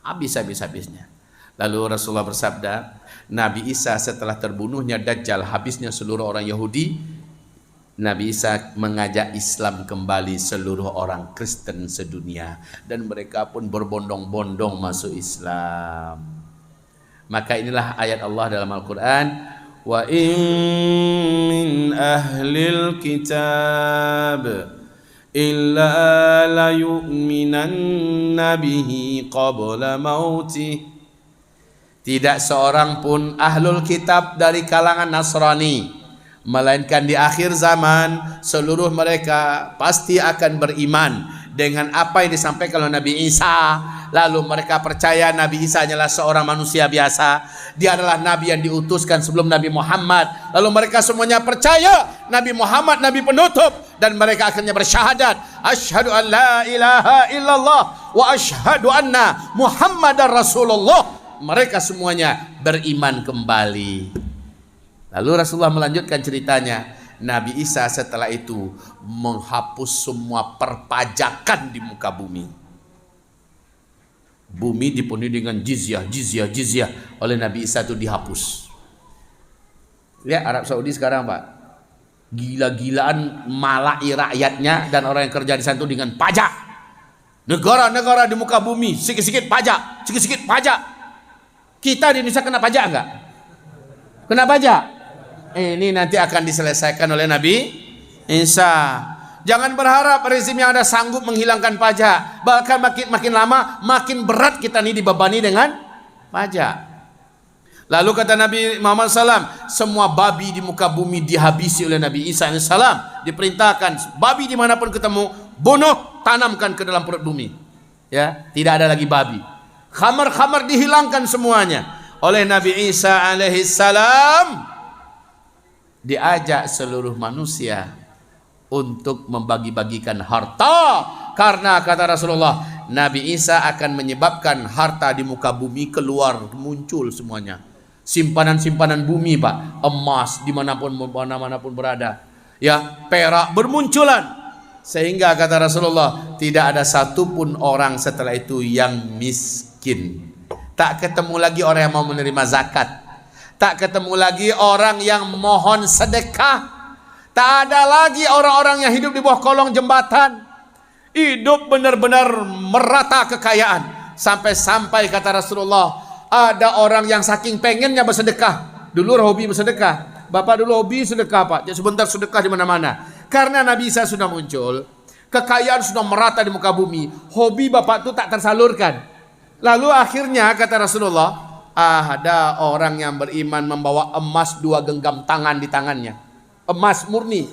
habisnya. Lalu Rasulullah bersabda, Nabi Isa setelah terbunuhnya Dajjal, habisnya seluruh orang Yahudi, Nabi Isa mengajak Islam kembali seluruh orang Kristen sedunia, dan mereka pun berbondong-bondong masuk Islam. Maka inilah ayat Allah dalam Al-Quran, wa in min ahlil kitab illa la yu'minanna bihi qabla mautih. Tidak seorang pun ahlul kitab dari kalangan Nasrani, melainkan di akhir zaman seluruh mereka pasti akan beriman dengan apa yang disampaikan oleh Nabi Isa. Lalu mereka percaya Nabi Isa adalah seorang manusia biasa, dia adalah Nabi yang diutuskan sebelum Nabi Muhammad. Lalu mereka semuanya percaya Nabi Muhammad Nabi penutup, dan mereka akhirnya bersyahadat, asyhadu an la ilaha illallah wa asyhadu anna Muhammadar Rasulullah. Mereka semuanya beriman kembali. Lalu Rasulullah melanjutkan ceritanya, Nabi Isa setelah itu menghapus semua perpajakan di muka bumi. Bumi dipenuhi dengan jizyah oleh Nabi Isa, itu dihapus. Lihat Arab Saudi sekarang, Pak, gila-gilaan malai rakyatnya dan orang yang kerja di sana itu dengan pajak. Negara-negara di muka bumi sikit-sikit pajak. Kita di Indonesia kena pajak enggak? Kena pajak. Ini nanti akan diselesaikan oleh Nabi Isa. Jangan berharap rezim yang ada sanggup menghilangkan pajak. Bahkan makin lama makin berat kita nih dibebani dengan pajak. Lalu kata Nabi Muhammad SAW, semua babi di muka bumi dihabisi oleh Nabi Isa AS. Diperintahkan babi dimanapun ketemu, bunuh, tanamkan ke dalam perut bumi. Ya, tidak ada lagi babi. Khamar-khamar dihilangkan semuanya oleh Nabi Isa alaihissalam. Diajak seluruh manusia untuk membagi-bagikan harta, karena kata Rasulullah, Nabi Isa akan menyebabkan harta di muka bumi keluar, muncul semuanya. Simpanan-simpanan bumi, Pak, emas dimanapun berada, ya, perak bermunculan, sehingga kata Rasulullah tidak ada satupun orang setelah itu yang miskin. Tak ketemu lagi orang yang mau menerima zakat, tak ketemu lagi orang yang mohon sedekah, tak ada lagi orang-orang yang hidup di bawah kolong jembatan. Hidup benar-benar merata kekayaan, sampai-sampai kata Rasulullah, ada orang yang saking pengennya bersedekah. Dulu hobi bersedekah, Bapak dulu hobi sedekah, Pak, sebentar sedekah di mana-mana. Karena Nabi Isa sudah muncul, kekayaan sudah merata di muka bumi, hobi Bapak itu tak tersalurkan. Lalu akhirnya kata Rasulullah, ada orang yang beriman membawa emas 2 genggam tangan di tangannya, emas murni,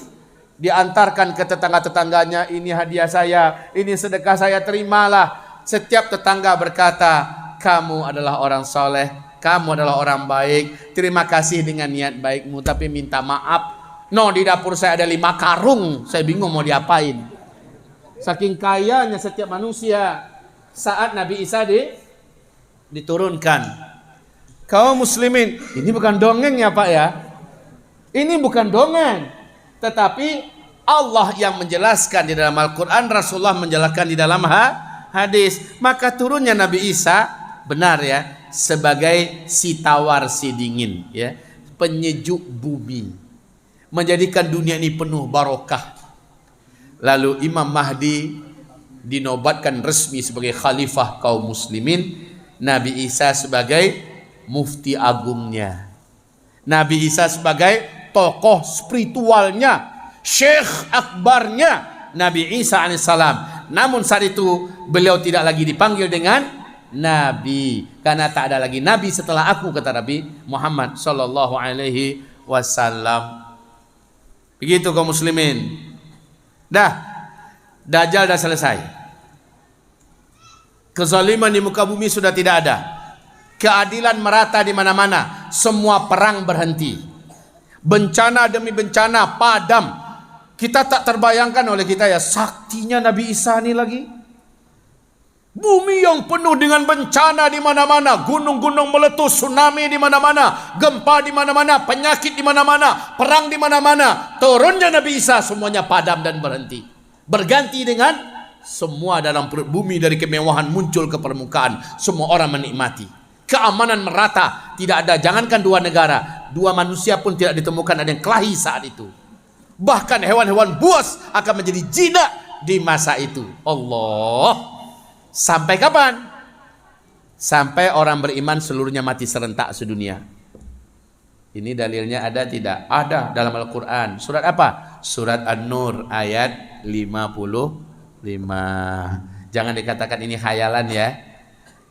diantarkan ke tetangga-tetangganya, ini hadiah saya, ini sedekah saya, terimalah. Setiap tetangga berkata, kamu adalah orang soleh, kamu adalah orang baik, terima kasih dengan niat baikmu, tapi minta maaf, di dapur saya ada 5 karung, saya bingung mau diapain. Saking kayanya setiap manusia. Saat Nabi Isa diturunkan, kaum muslimin, ini bukan dongeng ya Pak ya, ini bukan dongeng, tetapi Allah yang menjelaskan di dalam Al-Quran, Rasulullah menjelaskan di dalam hadis. Maka turunnya Nabi Isa benar ya, sebagai si tawar si dingin ya, penyejuk bumi, menjadikan dunia ini penuh barokah. Lalu Imam Mahdi dinobatkan resmi sebagai khalifah kaum muslimin, Nabi Isa sebagai mufti agungnya, Nabi Isa sebagai tokoh spiritualnya, syekh akbarnya Nabi Isa alaihissalam. Namun saat itu beliau tidak lagi dipanggil dengan Nabi, karena tak ada lagi Nabi setelah aku, kata Nabi Muhammad sallallahu alaihi wasallam. Begitu kaum muslimin. Dah, Dajjal dah selesai. Kezaliman di muka bumi sudah tidak ada. Keadilan merata di mana-mana. Semua perang berhenti. Bencana demi bencana padam. Kita tak terbayangkan oleh kita ya, saktinya Nabi Isa ini lagi. Bumi yang penuh dengan bencana di mana-mana, gunung-gunung meletus, tsunami di mana-mana, gempa di mana-mana, penyakit di mana-mana, perang di mana-mana. Turunnya Nabi Isa, semuanya padam dan berhenti. Berganti dengan semua dalam perut bumi dari kemewahan muncul ke permukaan. Semua orang menikmati. Keamanan merata, tidak ada, jangankan dua negara, dua manusia pun tidak ditemukan ada yang kelahi saat itu. Bahkan hewan-hewan buas akan menjadi jinak di masa itu. Allah. Sampai kapan? Sampai orang beriman seluruhnya mati serentak sedunia. Ini dalilnya ada tidak? Ada dalam Al-Quran. Surat apa? Surat An-Nur ayat 55. Jangan dikatakan ini khayalan ya.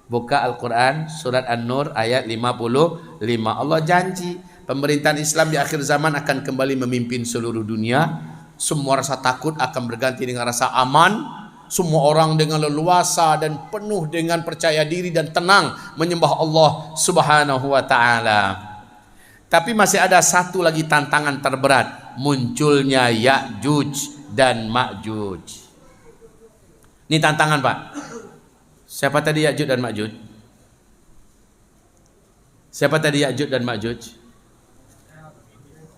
Buka Al-Quran surat An-Nur ayat 55. Allah janji pemerintahan Islam di akhir zaman akan kembali memimpin seluruh dunia. Semua rasa takut akan berganti dengan rasa aman. Semua orang dengan leluasa dan penuh dengan percaya diri dan tenang menyembah Allah Subhanahu wa taala. Tapi masih ada satu lagi tantangan terberat, munculnya Ya'juj dan Ma'juj. Ini tantangan, Pak. Siapa tadi Ya'juj dan Ma'juj? Siapa tadi Ya'juj dan Ma'juj?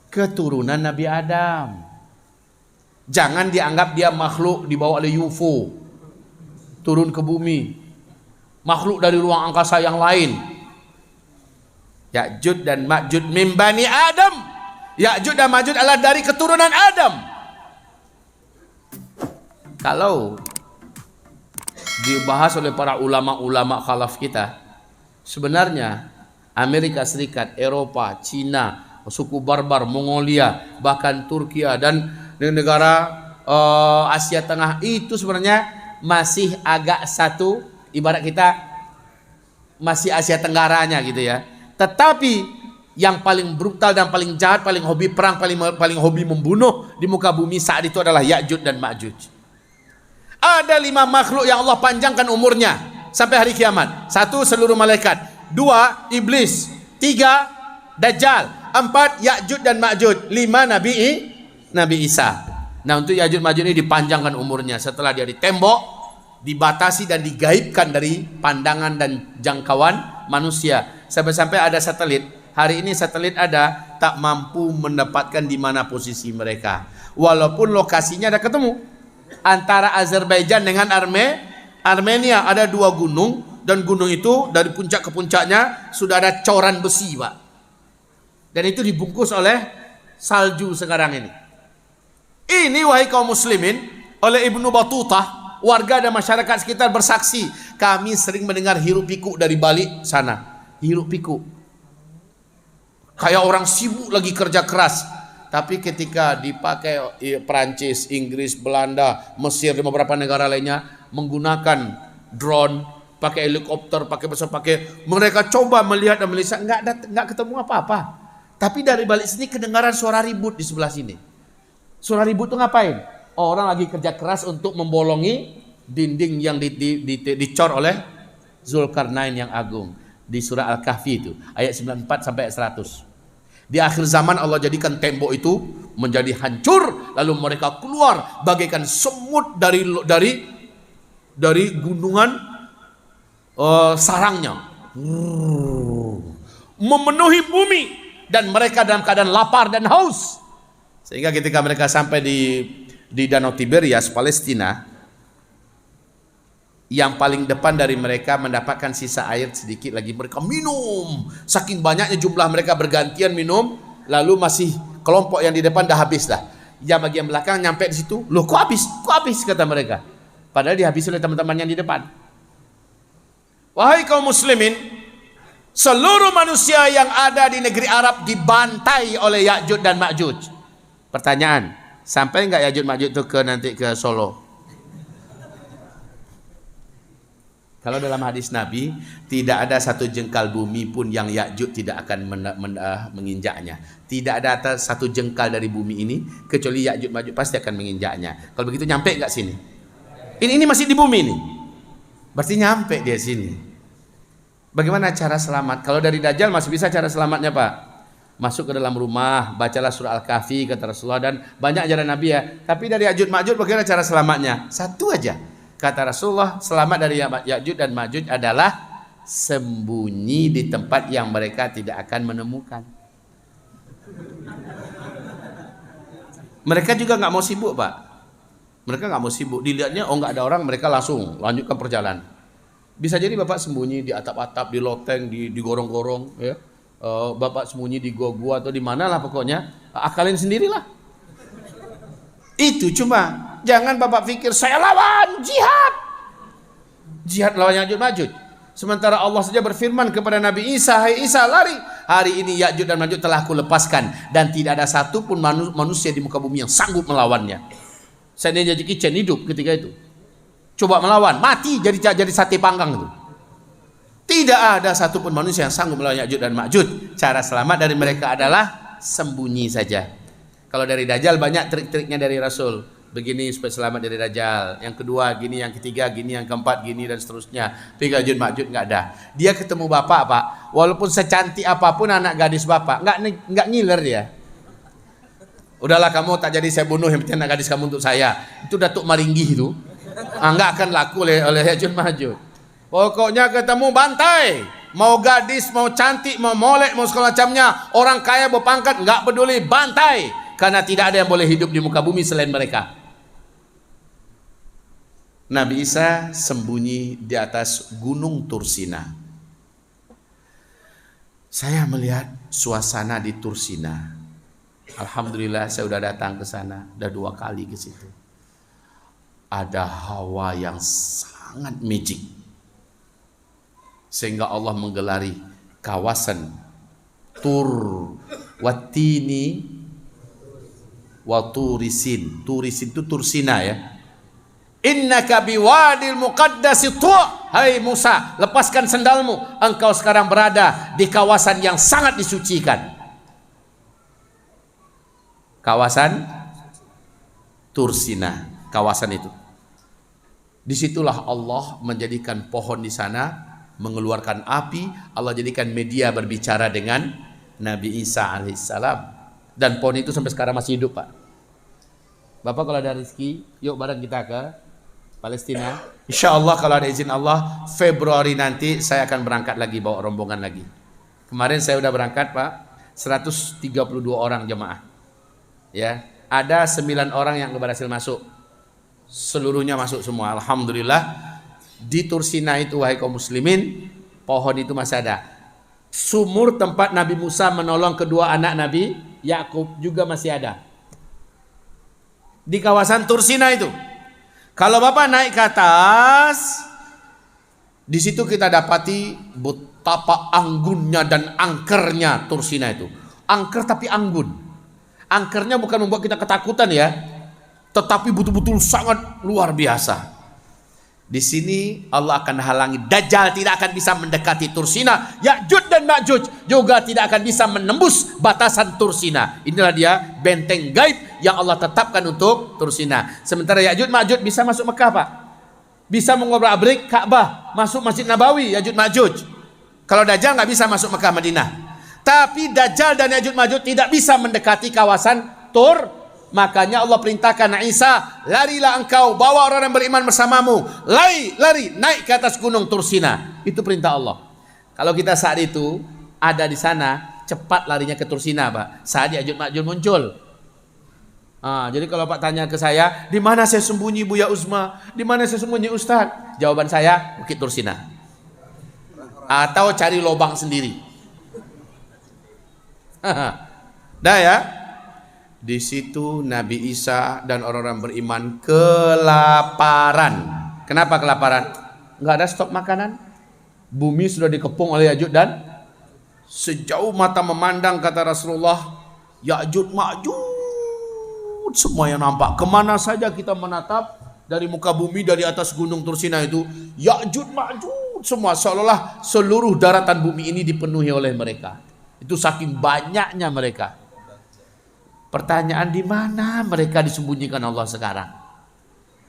Keturunan Nabi Adam. Jangan dianggap dia makhluk dibawa oleh UFO turun ke bumi, makhluk dari ruang angkasa yang lain. Ya'juj dan Ma'juj min bani Adam. Ya'juj dan Ma'juj adalah dari keturunan Adam. Kalau dibahas oleh para ulama-ulama khalaf kita, sebenarnya Amerika Serikat, Eropa, Cina, suku Barbar, Mongolia, bahkan Turkiya dan negara Asia Tengah itu sebenarnya masih agak satu, ibarat kita masih Asia Tenggaranya gitu ya. Tetapi yang paling brutal dan paling jahat, paling hobi perang, paling hobi membunuh di muka bumi saat itu adalah Ya'juj dan Ma'juj. Ada 5 makhluk yang Allah panjangkan umurnya sampai hari kiamat. 1 seluruh malaikat, 2 iblis, 3 Dajjal, 4 Ya'juj dan Ma'juj, 5 Nabi Isa. Nah, untuk Ya'juj Ma'juj ini dipanjangkan umurnya setelah dia ditembok, dibatasi dan digaibkan dari pandangan dan jangkauan manusia. Sampai-sampai ada satelit. Hari ini satelit ada, tak mampu mendapatkan di mana posisi mereka. Walaupun lokasinya ada ketemu. Antara Azerbaijan dengan Armenia ada 2 gunung, dan gunung itu dari puncak ke puncaknya sudah ada coran besi, Pak. Dan itu dibungkus oleh salju sekarang ini. Ini wahai kaum muslimin, oleh Ibnu Battutah, warga dan masyarakat sekitar bersaksi, kami sering mendengar hiruk pikuk dari balik sana. Hiruk pikuk. Kayak orang sibuk lagi kerja keras. Tapi ketika dipakai Perancis, Inggris, Belanda, Mesir dan beberapa negara lainnya menggunakan drone, pakai helikopter, mereka coba melihat dan melihat, enggak ketemu apa-apa. Tapi dari balik sini kedengaran suara ribut di sebelah sini. Suara ribut itu ngapain? Orang lagi kerja keras untuk membolongi dinding yang dicor oleh Zulkarnain yang agung. Di surah Al-Kahfi itu, ayat 94 sampai ayat 100. Di akhir zaman Allah jadikan tembok itu menjadi hancur, lalu mereka keluar bagaikan semut dari gunungan sarangnya. Memenuhi bumi dan mereka dalam keadaan lapar dan haus. Sehingga ketika mereka sampai di Danau Tiberias, Palestina, yang paling depan dari mereka mendapatkan sisa air sedikit lagi, mereka minum. Saking banyaknya jumlah mereka bergantian minum, lalu masih kelompok yang di depan dah habis dah. Yang bagian belakang nyampe di situ, loh kok habis kata mereka. Padahal dihabisi oleh teman-teman yang di depan. Wahai kaum muslimin, seluruh manusia yang ada di negeri Arab dibantai oleh Ya'juj dan Ma'juj. Pertanyaan, sampai enggak Ya'juj Ma'juj itu nanti ke Solo? Kalau dalam hadis Nabi, tidak ada satu jengkal bumi pun yang Ya'juj tidak akan menginjaknya. Tidak ada satu jengkal dari bumi ini kecuali Ya'juj Ma'juj pasti akan menginjaknya. Kalau begitu nyampe enggak sini? Ini masih di bumi ini. Berarti nyampe dia sini. Bagaimana cara selamat? Kalau dari Dajjal masih bisa cara selamatnya, Pak. Masuk ke dalam rumah, bacalah surah Al-Kahfi kata Rasulullah, dan banyak ajaran Nabi ya. Tapi dari Ya'juj Ma'juj bagaimana cara selamatnya? Satu aja. Kata Rasulullah, selamat dari Ya'juj dan Ma'juj adalah sembunyi di tempat yang mereka tidak akan menemukan. Mereka juga nggak mau sibuk, Pak. Mereka nggak mau sibuk. Dilihatnya, oh nggak ada orang, mereka langsung lanjutkan perjalanan. Bisa jadi Bapak sembunyi di atap-atap, di loteng, di gorong-gorong, ya. Bapak sembunyi di gua-gua atau di mana lah pokoknya. Akalin sendirilah. Itu cuma jangan Bapak pikir saya lawan jihad. Jihad lawan Ya'juj Ma'juj. Sementara Allah saja berfirman kepada Nabi Isa, "Hai Isa, lari. Hari ini Ya'juj dan Ma'juj telah aku lepaskan dan tidak ada satupun manusia di muka bumi yang sanggup melawannya." Seandainya Jackie Chan hidup ketika itu, coba melawan, mati jadi sate panggang itu. Tidak ada satupun manusia yang sanggup melawan Ya'juj dan Ma'juj. Cara selamat dari mereka adalah sembunyi saja. Kalau dari Dajjal banyak trik-triknya dari Rasul. Begini supaya selamat dari Dajjal. Yang kedua gini, yang ketiga gini, yang keempat gini dan seterusnya. Tapi Ya'juj Ma'juj nggak ada. Dia ketemu bapak, Pak. Walaupun secantik apapun anak gadis bapak, nggak ngiler dia. Udahlah kamu tak jadi saya bunuh, yang penting anak gadis kamu untuk saya. Itu Datuk Maringgi itu. Nggak akan laku oleh Ya'juj Ma'juj. Pokoknya ketemu bantai. Mau gadis, mau cantik, mau molek, mau segala macamnya, orang kaya berpangkat, nggak peduli, bantai. Karena tidak ada yang boleh hidup di muka bumi selain mereka. Nabi Isa sembunyi di atas gunung Tursina. Saya melihat suasana di Tursina. Alhamdulillah saya sudah datang ke sana, sudah 2 kali ke situ. Ada hawa yang sangat magic. Sehingga Allah menggelari kawasan Tur Watini wa Turisin. Turisin itu Tursina ya. Innaka biwadil muqaddasi tu'. Hai Musa, lepaskan sendalmu. Engkau sekarang berada di kawasan yang sangat disucikan. Kawasan Tursina, kawasan itu. Disitulah Allah menjadikan pohon di sana, mengeluarkan api. Allah jadikan media berbicara dengan Nabi Isa alaihissalam. Dan pohon itu sampai sekarang masih hidup, Pak. Bapak kalau ada rezeki, yuk bareng kita ke Palestina. Insya Allah kalau ada izin Allah, Februari nanti saya akan berangkat lagi, bawa rombongan lagi. Kemarin saya udah berangkat, Pak. 132 orang jemaah. Ya, ada 9 orang yang berhasil masuk. Seluruhnya masuk semua, alhamdulillah. Di Tursina itu, wahai kaum muslimin, pohon itu masih ada. Sumur tempat Nabi Musa menolong kedua anak Nabi Yakub juga masih ada. Di kawasan Tursina itu. Kalau Bapak naik ke atas, di situ kita dapati betapa anggunnya dan angkernya Tursina itu. Angker tapi anggun. Angkernya bukan membuat kita ketakutan ya, tetapi betul-betul sangat luar biasa. Di sini Allah akan halangi Dajjal, tidak akan bisa mendekati Tursina. Ya'juj dan Ma'juj juga tidak akan bisa menembus batasan Tursina. Inilah dia benteng gaib yang Allah tetapkan untuk Tursina. Sementara Ya'juj Ma'juj bisa masuk Mekah, Pak. Bisa mengobrak-abrik Ka'bah, masuk Masjid Nabawi. Ya'juj Ma'juj. Kalau Dajjal nggak bisa masuk Mekah Madinah. Tapi Dajjal dan Ya'juj Ma'juj tidak bisa mendekati kawasan Tur. Makanya Allah perintahkan Isa, larilah engkau, bawa orang yang beriman bersamamu, lari, naik ke atas gunung Tursina. Itu perintah Allah. Kalau kita saat itu ada di sana, cepat larinya ke Tursina, Pak. Saat Ya'juj Ma'juj muncul. Jadi kalau Pak tanya ke saya, di mana saya sembunyi Buya Uzma? Di mana saya sembunyi Ustaz? Jawaban saya, Bukit Tursina. Atau cari lubang sendiri. Dah ya. Di situ Nabi Isa dan orang-orang beriman kelaparan. Kenapa kelaparan? Nggak ada stok makanan. Bumi sudah dikepung oleh Ya'juj dan sejauh mata memandang, kata Rasulullah, Ya'juj Ma'juj semua yang nampak. Kemana saja kita menatap dari muka bumi, dari atas gunung Tursina itu, Ya'juj Ma'juj semua, seolah-olah seluruh daratan bumi ini dipenuhi oleh mereka. Itu saking banyaknya mereka. Pertanyaan, di mana mereka disembunyikan Allah sekarang?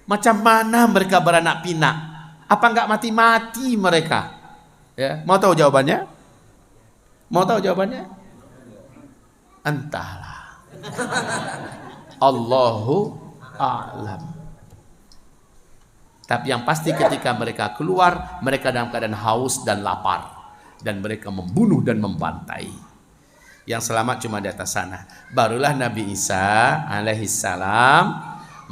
Macam mana mereka beranak pinak? Apa enggak mati-mati mereka? Ya, mau tahu jawabannya? Mau tahu jawabannya? Entahlah. Allahu a'lam. Tapi yang pasti ketika mereka keluar, mereka dalam keadaan haus dan lapar, dan mereka membunuh dan membantai. Yang selamat cuma di atas sana. Barulah Nabi Isa alaihissalam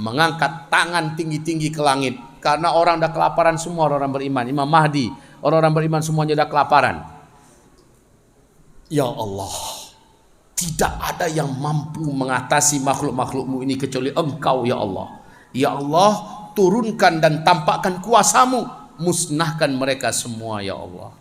mengangkat tangan tinggi-tinggi ke langit, karena orang dah kelaparan semua, orang beriman. Imam Mahdi, orang-orang beriman semuanya dah kelaparan. Ya Allah, tidak ada yang mampu mengatasi makhluk-makhlukmu ini kecuali Engkau ya Allah. Ya Allah, turunkan dan tampakkan kuasamu, musnahkan mereka semua ya Allah.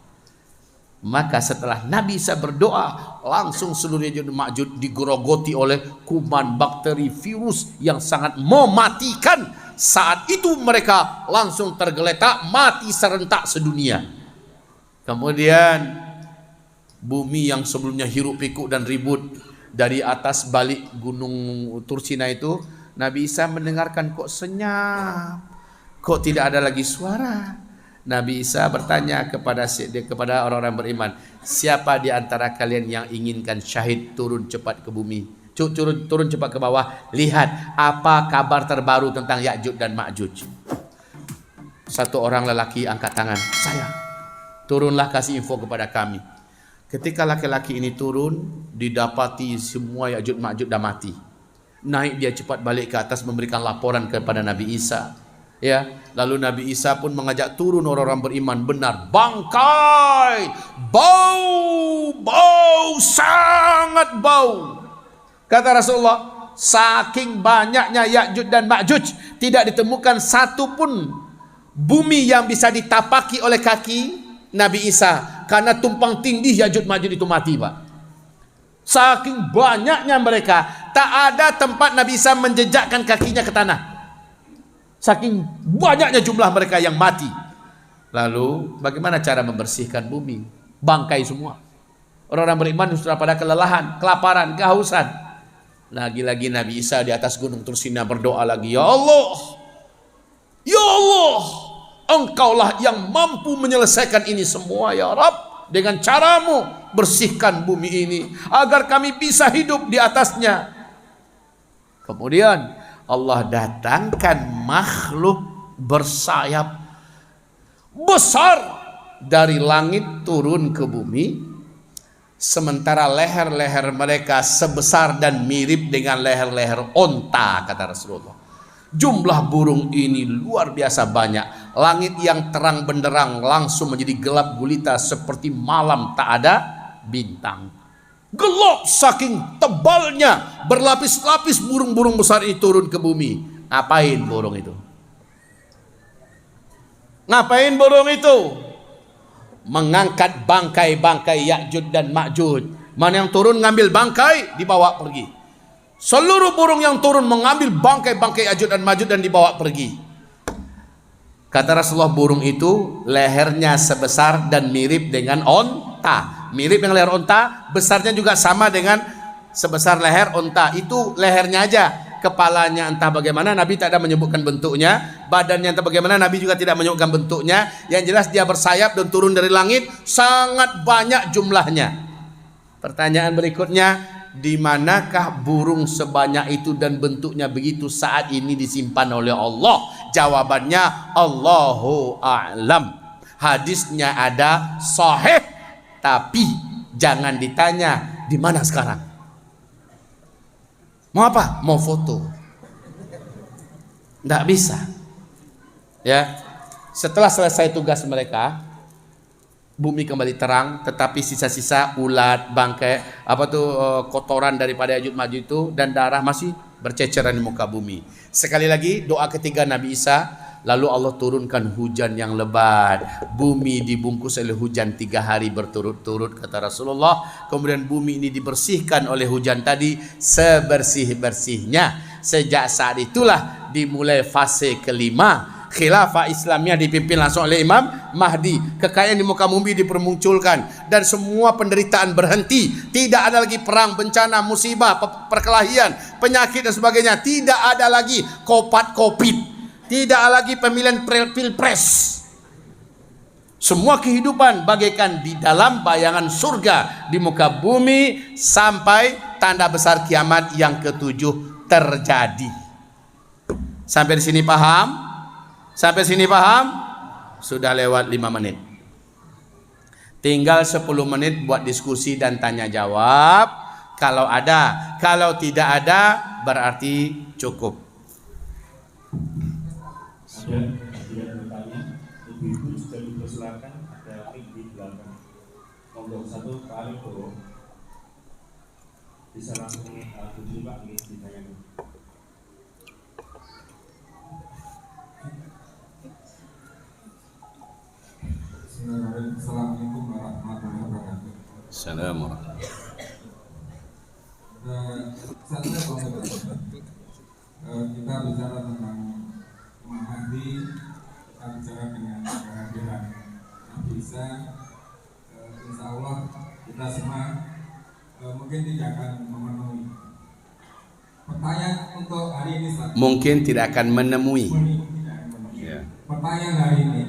Maka setelah Nabi Isa berdoa, langsung seluruh Ya'juj dan Ma'juj digerogoti oleh kuman, bakteri, virus yang sangat mematikan. Saat itu mereka langsung tergeletak, mati serentak sedunia. Kemudian bumi yang sebelumnya hiruk pikuk dan ribut, dari atas balik gunung Tursina itu, Nabi Isa mendengarkan kok senyap, kok tidak ada lagi suara. Nabi Isa bertanya kepada orang-orang beriman, siapa di antara kalian yang inginkan syahid turun cepat ke bumi, turun cepat ke bawah, lihat apa kabar terbaru tentang Ya'juj dan Ma'juj. Satu orang lelaki angkat tangan, saya. Turunlah kasih info kepada kami. Ketika laki-laki ini turun, didapati semua Ya'juj Ma'juj dah mati. Naik dia cepat balik ke atas memberikan laporan kepada Nabi Isa. Ya, lalu Nabi Isa pun mengajak turun orang-orang beriman. Benar, bangkai, bau, sangat bau. Kata Rasulullah, saking banyaknya Ya'juj dan Ma'juj, tidak ditemukan satu pun bumi yang bisa ditapaki oleh kaki Nabi Isa, karena tumpang tindih Ya'juj Ma'juj itu mati, Pak. Saking banyaknya mereka, tak ada tempat Nabi Isa menjejakkan kakinya ke tanah. Saking banyaknya jumlah mereka yang mati. Lalu bagaimana cara membersihkan bumi? Bangkai semua. Orang-orang beriman sudah pada kelelahan, kelaparan, kehausan. Lagi-lagi Nabi Isa di atas gunung Tursina berdoa lagi, ya Allah, ya Allah, Engkaulah yang mampu menyelesaikan ini semua ya Rabb. Dengan caramu bersihkan bumi ini agar kami bisa hidup di atasnya. Kemudian Allah datangkan makhluk bersayap besar dari langit turun ke bumi, sementara leher-leher mereka sebesar dan mirip dengan leher-leher onta, kata Rasulullah. Jumlah burung ini luar biasa banyak. Langit yang terang benderang langsung menjadi gelap gulita seperti malam tak ada bintang. Gelap saking tebalnya, berlapis-lapis burung-burung besar ini turun ke bumi. Ngapain burung itu? Ngapain burung itu? Mengangkat bangkai-bangkai Ya'juj dan Ma'juj. Mana yang turun ngambil bangkai, dibawa pergi. Seluruh burung yang turun mengambil bangkai-bangkai Ya'juj dan Ma'juj dan dibawa pergi. Kata Rasulullah, burung itu lehernya sebesar dan mirip dengan onta. Mirip dengan leher onta, besarnya juga sama dengan sebesar leher onta. Itu lehernya aja. Kepalanya entah bagaimana, Nabi tak ada menyebutkan bentuknya. Badannya entah bagaimana, Nabi juga tidak menyebutkan bentuknya. Yang jelas dia bersayap dan turun dari langit, sangat banyak jumlahnya. Pertanyaan berikutnya, di manakah burung sebanyak itu dan bentuknya begitu saat ini disimpan oleh Allah? Jawabannya Allahu a'lam. Hadisnya ada sahih, tapi jangan ditanya di mana sekarang. Mau apa? Mau foto. Tidak bisa. Ya. Setelah selesai tugas mereka, bumi kembali terang, tetapi sisa-sisa ulat, bangkai, kotoran daripada Ya'juj Ma'juj itu dan darah masih berceceran di muka bumi. Sekali lagi doa ketiga Nabi Isa, lalu Allah turunkan hujan yang lebat. Bumi dibungkus oleh hujan 3 hari berturut-turut, kata Rasulullah. Kemudian bumi ini dibersihkan oleh hujan tadi sebersih-bersihnya. Sejak saat itulah dimulai fase kelima. Khilafah Islamiyah dipimpin langsung oleh Imam Mahdi. Kekayaan di muka bumi dipermunculkan dan semua penderitaan berhenti. Tidak ada lagi perang, bencana, musibah, perkelahian, penyakit dan sebagainya. Tidak ada lagi kopat-kopit. Tidak ada lagi pemilihan pilpres. Semua kehidupan bagaikan di dalam bayangan surga di muka bumi sampai tanda besar kiamat yang ketujuh terjadi. Sampai di sini paham? Sampai sini paham? Sudah lewat 5 menit. Tinggal 10 menit buat diskusi dan tanya jawab. Kalau ada, kalau tidak ada berarti cukup. Ada bertanya, ibu-ibu sudah dipersilakan, ada mic di belakang. Monggo satu kali tuh bisa langsung Pak ini ditanyakan. Assalamualaikum warahmatullahi wabarakatuh. Assalamualaikum. Kita bicara tentang Imam Mahdi, kita bicara dengan kehadiran Nabi Isa. Insya Allah kita semua mungkin tidak akan memenuhi. Pertanyaan untuk hari ini, Mungkin tidak akan menemui. Ya. Pertanyaan hari ini,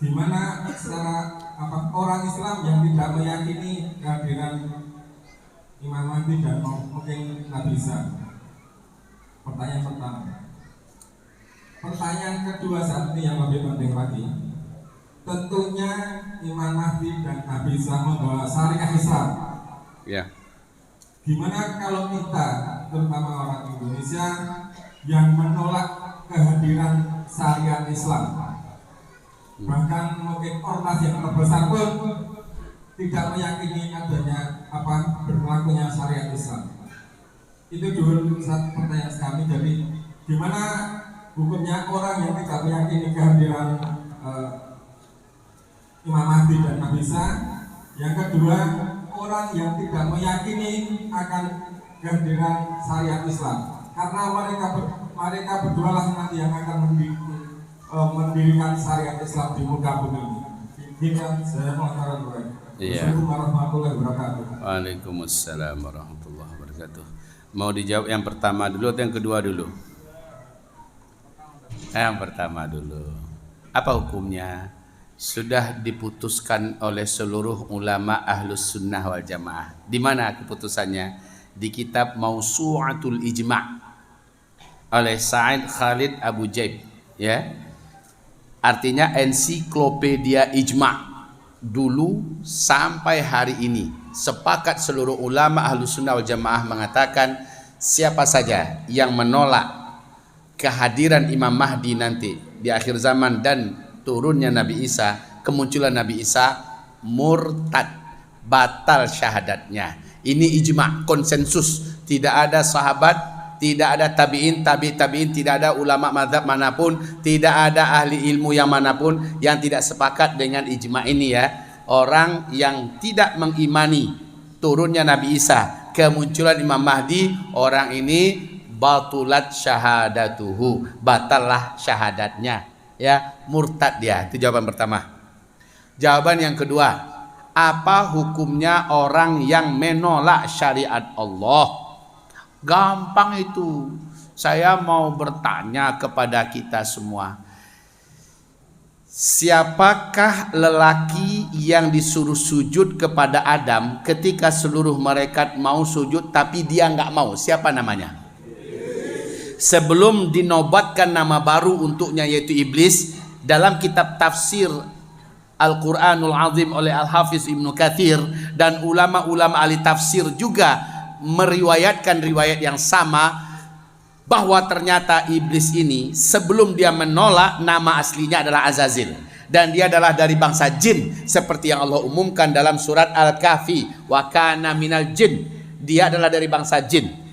di mana secara orang Islam yang tidak meyakini kehadiran Imam Mahdi dan mungkin Nabi Isa. Pertanyaan pertama. Pertanyaan kedua saat ini yang lebih penting lagi. Tentunya Imam Mahdi dan Nabi Isa membawa syariat Islam. Ya. Gimana kalau kita, terutama orang Indonesia, yang menolak kehadiran syariat Islam? Bahkan mungkin ormas yang terbesar pun tidak meyakini adanya berlakunya syariat Islam. Itu dulu satu pertanyaan kami. Jadi gimana hukumnya orang yang tidak meyakini kehadiran Imam Mahdi dan Nabi Isa? Yang kedua, orang yang tidak meyakini akan kehadiran syariat Islam, karena mereka berdua lah nanti yang akan mendirikan syariat Islam di muka bumi ini. Demikian saya mengatakan baik. Assalamualaikum warahmatullahi wabarakatuh. Waalaikumsalam warahmatullahi wabarakatuh. Mau dijawab yang pertama dulu atau yang kedua dulu? Yang pertama dulu. Apa hukumnya? Sudah diputuskan oleh seluruh ulama ahlus sunnah wal jamaah. Di mana keputusannya? Di kitab Mausu'atul Ijma' oleh Sa'id Khalid Abu Jaib, ya. Artinya ensiklopedia ijma' dulu sampai hari ini. Sepakat seluruh ulama ahlus sunnah wal jamaah mengatakan siapa saja yang menolak kehadiran Imam Mahdi nanti di akhir zaman dan turunnya Nabi Isa, kemunculan Nabi Isa, murtad, batal syahadatnya. Ini ijma', konsensus. Tidak ada sahabat, tidak ada tabi'in, tabi'in, tidak ada ulama mazhab manapun, tidak ada ahli ilmu yang manapun yang tidak sepakat dengan ijma' ini, ya. Orang yang tidak mengimani turunnya Nabi Isa, kemunculan Imam Mahdi, orang ini batulat syahadatuhu, batallah syahadatnya, ya, murtad dia. Itu jawaban pertama. Jawaban yang kedua, apa hukumnya orang yang menolak syariat Allah? Gampang itu. Saya mau bertanya kepada kita semua, siapakah lelaki yang disuruh sujud kepada Adam ketika seluruh malaikat mau sujud tapi dia nggak mau? Siapa namanya? Sebelum dinobatkan nama baru untuknya yaitu iblis, dalam kitab tafsir Al-Quranul Azim oleh Al-Hafiz Ibnu Katsir dan ulama-ulama ahli tafsir juga meriwayatkan riwayat yang sama, bahwa ternyata iblis ini sebelum dia menolak, nama aslinya adalah Azazil, dan dia adalah dari bangsa jin seperti yang Allah umumkan dalam surat Al-Kahfi, wa kana minal jin. Dia adalah dari bangsa jin.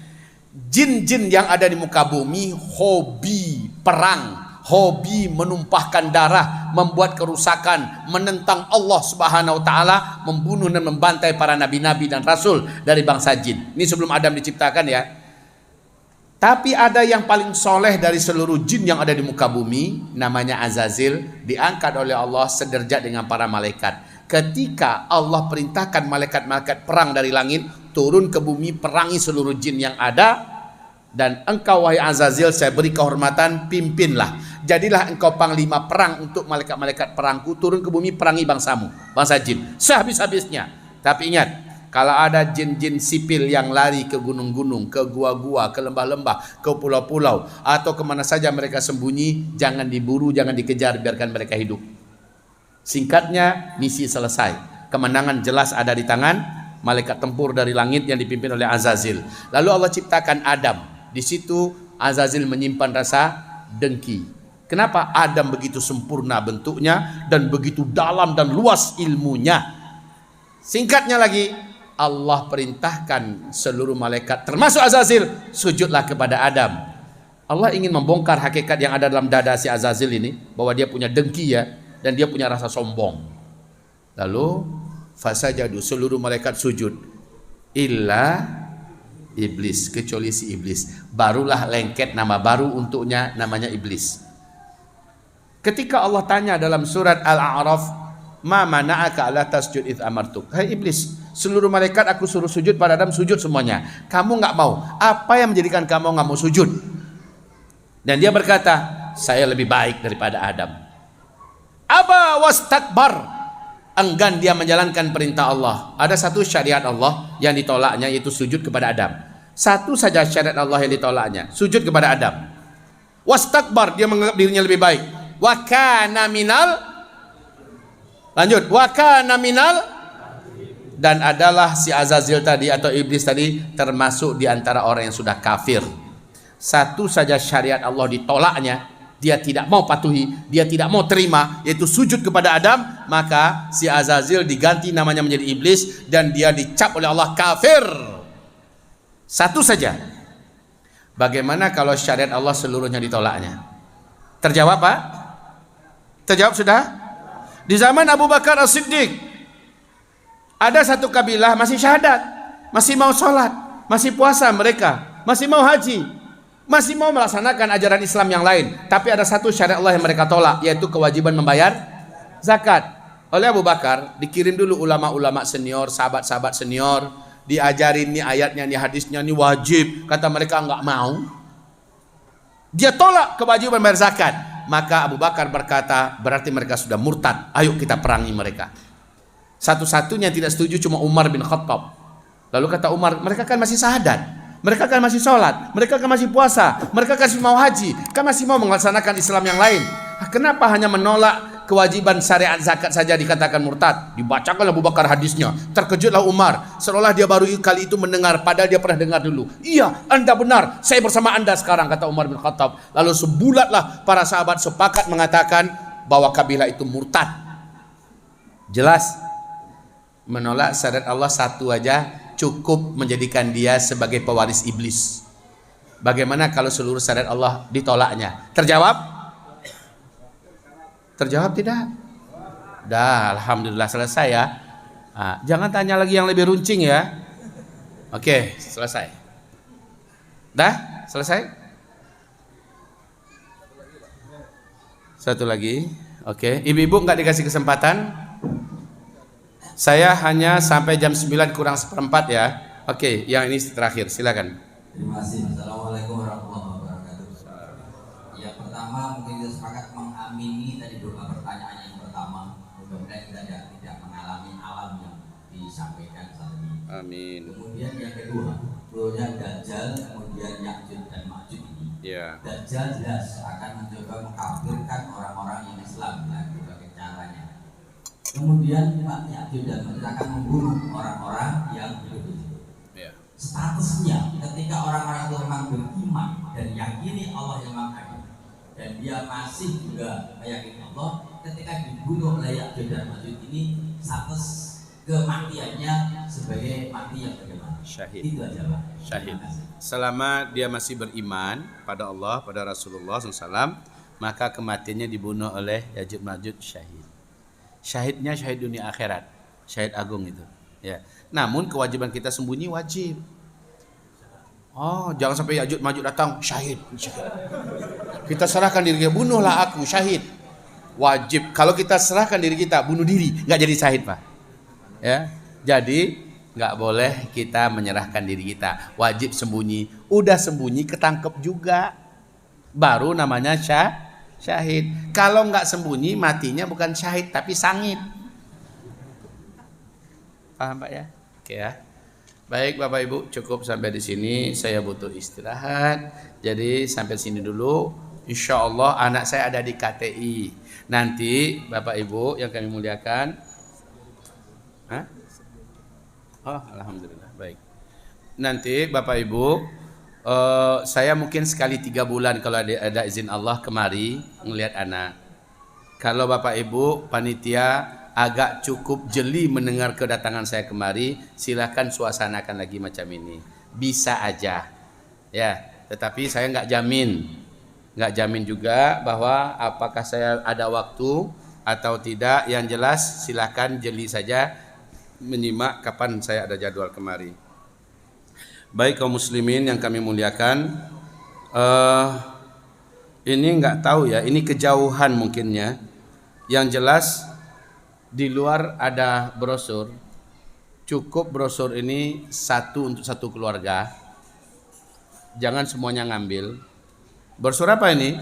Jin-jin yang ada di muka bumi hobi perang, hobi menumpahkan darah, membuat kerusakan, menentang Allah Subhanahu wa taala, membunuh dan membantai para nabi-nabi dan rasul dari bangsa jin. Ini sebelum Adam diciptakan, ya. Tapi ada yang paling soleh dari seluruh jin yang ada di muka bumi, namanya Azazil, diangkat oleh Allah sederajat dengan para malaikat. Ketika Allah perintahkan malaikat-malaikat perang dari langit turun ke bumi, perangi seluruh jin yang ada, Dan engkau wahai Azazil saya beri kehormatan, pimpinlah. Jadilah engkau panglima perang untuk malaikat-malaikat perangku, turun ke bumi perangi bangsamu, bangsa jin, sehabis-habisnya. Tapi ingat, kalau ada jin-jin sipil yang lari ke gunung-gunung, ke gua-gua, ke lembah-lembah, ke pulau-pulau, atau kemana saja mereka sembunyi, jangan diburu, jangan dikejar, biarkan mereka hidup. Singkatnya, misi selesai. Kemenangan jelas ada di tangan malaikat tempur dari langit yang dipimpin oleh Azazil. Lalu Allah ciptakan Adam. Di situ Azazil menyimpan rasa dengki. Kenapa Adam begitu sempurna bentuknya dan begitu dalam dan luas ilmunya? Singkatnya lagi, Allah perintahkan seluruh malaikat termasuk Azazil, sujudlah kepada Adam. Allah ingin membongkar hakikat yang ada dalam dada si Azazil ini, bahwa dia punya dengki ya, dan dia punya rasa sombong. Lalu fasajadu, seluruh malaikat sujud, illa iblis, kecuali si iblis. Barulah lengket nama baru untuknya, namanya iblis. Ketika Allah tanya dalam surat Al-A'raf, ma mana'aka ala tasjud idh amartuk. Hai iblis, seluruh malaikat aku suruh sujud pada Adam, sujud semuanya, kamu nggak mau. Apa yang menjadikan kamu nggak mau sujud? Dan dia berkata, saya lebih baik daripada Adam. Aba wastakbar, enggan dia menjalankan perintah Allah. Ada satu syariat Allah yang ditolaknya, yaitu sujud kepada Adam. Satu saja syariat Allah yang ditolaknya, sujud kepada Adam. Wastakbar, dia menganggap dirinya lebih baik. Wa kana minal, lanjut, wa kana minal, dan adalah si Azazil tadi atau iblis tadi termasuk di antara orang yang sudah kafir. Satu saja syariat Allah ditolaknya, dia tidak mau patuhi, dia tidak mau terima, yaitu sujud kepada Adam. Maka si Azazil diganti namanya menjadi iblis dan dia dicap oleh Allah kafir. Satu saja. Bagaimana kalau syariat Allah seluruhnya ditolaknya? Terjawab Pak? Terjawab sudah? Di zaman Abu Bakar As-Siddiq ada satu kabilah masih syahadat, masih mau sholat, masih puasa mereka, masih mau haji, masih mau melaksanakan ajaran Islam yang lain. Tapi ada satu syariat Allah yang mereka tolak, yaitu kewajiban membayar zakat. Oleh Abu Bakar dikirim dulu ulama-ulama senior, sahabat-sahabat senior, diajarin nih ayatnya, nih hadisnya, nih wajib. Kata mereka enggak mau. Dia tolak kewajiban membayar zakat. Maka Abu Bakar berkata, berarti mereka sudah murtad, ayo kita perangi mereka. Satu-satunya yang tidak setuju cuma Umar bin Khattab. Lalu kata Umar, mereka kan masih syahadat, mereka kan masih sholat, mereka kan masih puasa, mereka kan masih mau haji, kan masih mau melaksanakan Islam yang lain. Kenapa hanya menolak kewajiban syariat zakat saja dikatakan murtad? Dibacakan Abu Bakar hadisnya, terkejutlah Umar, seolah dia baru kali itu mendengar, padahal dia pernah dengar dulu. Iya, anda benar, saya bersama anda sekarang, kata Umar bin Khattab. Lalu sebulatlah para sahabat sepakat mengatakan bahwa kabilah itu murtad. Jelas, menolak syariat Allah satu aja cukup menjadikan dia sebagai pewaris iblis. Bagaimana kalau seluruh syariat Allah ditolaknya? Terjawab? Terjawab tidak? Dah, alhamdulillah selesai ya. Nah, jangan tanya lagi yang lebih runcing ya. Oke, selesai. Dah, selesai? Satu lagi. Oke, ibu-ibu nggak dikasih kesempatan. Saya hanya sampai jam 9 kurang seperempat ya. Oke, yang ini terakhir, silakan. Terima kasih. Assalamualaikum warahmatullahi wabarakatuh. Yang pertama mungkin kita sepakat mengamini tadi doa pertanyaan yang pertama. Mudah-mudahan kita tidak mengalami alam yang disampaikan saat ini. Amin. Kemudian yang kedua, doanya Dajjal, kemudian Ya'juj dan Ma'juj ini. Ya. Dajjal jelas akan mencoba mengkafirkan orang-orang yang Islam dengan berbagai caranya. Kemudian Ya'juj dan Ma'juj akan membunuh orang-orang yang hidup di situ. Ya. Statusnya ketika orang-orang itu memang beriman dan yakini Allah yang Maha Adil, dan dia masih juga meyakini Allah, ketika dibunuh oleh Ya'juj dan Ma'juj ini, status kematiannya sebagai mati yang bagaimana? Syahid. Itu aja Pak. Syahid. Selama dia masih beriman pada Allah, pada Rasulullah SAW, maka kematiannya dibunuh oleh Ya'juj Ma'juj, syahid. Syahidnya syahid dunia akhirat, syahid agung itu. Ya. Namun kewajiban kita sembunyi wajib. Oh, jangan sampai Ya'juj Ma'juj datang, syahid. Kita serahkan diri kita, bunuhlah aku, syahid. Wajib. Kalau kita serahkan diri kita, bunuh diri, nggak jadi syahid Pak. Ya. Jadi nggak boleh kita menyerahkan diri kita. Wajib sembunyi. Udah sembunyi ketangkep juga. Baru namanya syahid. Kalau nggak sembunyi matinya bukan syahid tapi sangit. Paham Pak ya? Oke ya. Baik Bapak Ibu, cukup sampai di sini. Saya butuh istirahat. Jadi sampai sini dulu. Insya Allah anak saya ada di KTI. Nanti Bapak Ibu yang kami muliakan. Hah? Oh, alhamdulillah. Baik. Nanti Bapak Ibu, saya mungkin sekali 3 bulan kalau ada izin Allah kemari ngelihat anak. Kalau Bapak Ibu panitia agak cukup jeli mendengar kedatangan saya kemari, silakan suasanakan lagi macam ini. Bisa aja, ya. Tetapi saya nggak jamin juga bahwa apakah saya ada waktu atau tidak. Yang jelas silakan jeli saja menyimak kapan saya ada jadwal kemari. Baik kaum muslimin yang kami muliakan, ini nggak tahu ya, ini kejauhan mungkinnya. Yang jelas di luar ada brosur. Cukup brosur ini satu untuk satu keluarga. Jangan semuanya ngambil. Brosur apa ini?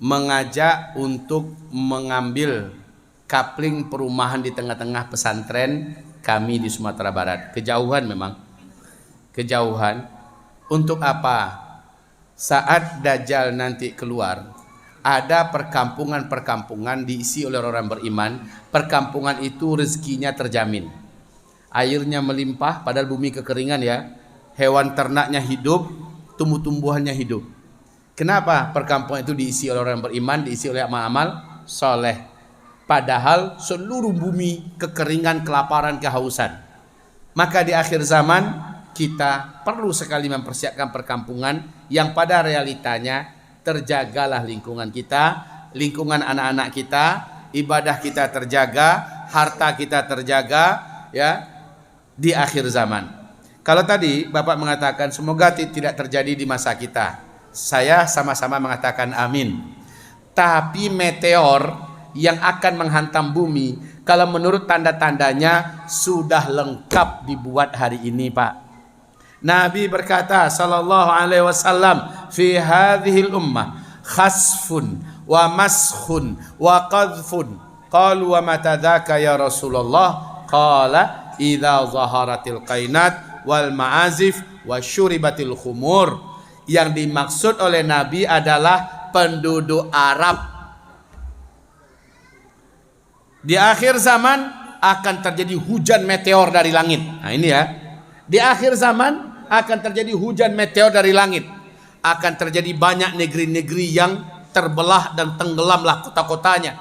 Mengajak untuk mengambil kapling perumahan di tengah-tengah pesantren kami di Sumatera Barat. Kejauhan memang. Kejauhan. Untuk apa? Saat Dajjal nanti keluar, ada perkampungan-perkampungan diisi oleh orang beriman. Perkampungan itu rezekinya terjamin. Airnya melimpah padahal bumi kekeringan ya. Hewan ternaknya hidup, tumbuh-tumbuhannya hidup. Kenapa perkampungan itu diisi oleh orang beriman, diisi oleh amal-amal soleh? Padahal seluruh bumi kekeringan, kelaparan, kehausan. Maka di akhir zaman kita perlu sekali mempersiapkan perkampungan yang pada realitanya terjagalah lingkungan kita, lingkungan anak-anak kita, ibadah kita terjaga, harta kita terjaga, ya, di akhir zaman. Kalau tadi Bapak mengatakan semoga tidak terjadi di masa kita, saya sama-sama mengatakan amin. Tapi meteor yang akan menghantam bumi, kalau menurut tanda-tandanya sudah lengkap dibuat hari ini, Pak. Nabi berkata sallallahu alaihi wasallam, fi hadhil ummah khasfun wa maskhun wa qadhfun. Qalu wa mata dzaka ya Rasulullah? Qala idza zaharatil qainat wal ma'azif wa syuribatil khumur. Yang dimaksud oleh Nabi adalah penduduk Arab. Di akhir zaman akan terjadi hujan meteor dari langit. Nah ini ya. Di akhir zaman akan terjadi hujan meteor dari langit. Akan terjadi banyak negeri-negeri yang terbelah dan tenggelamlah kota-kotanya.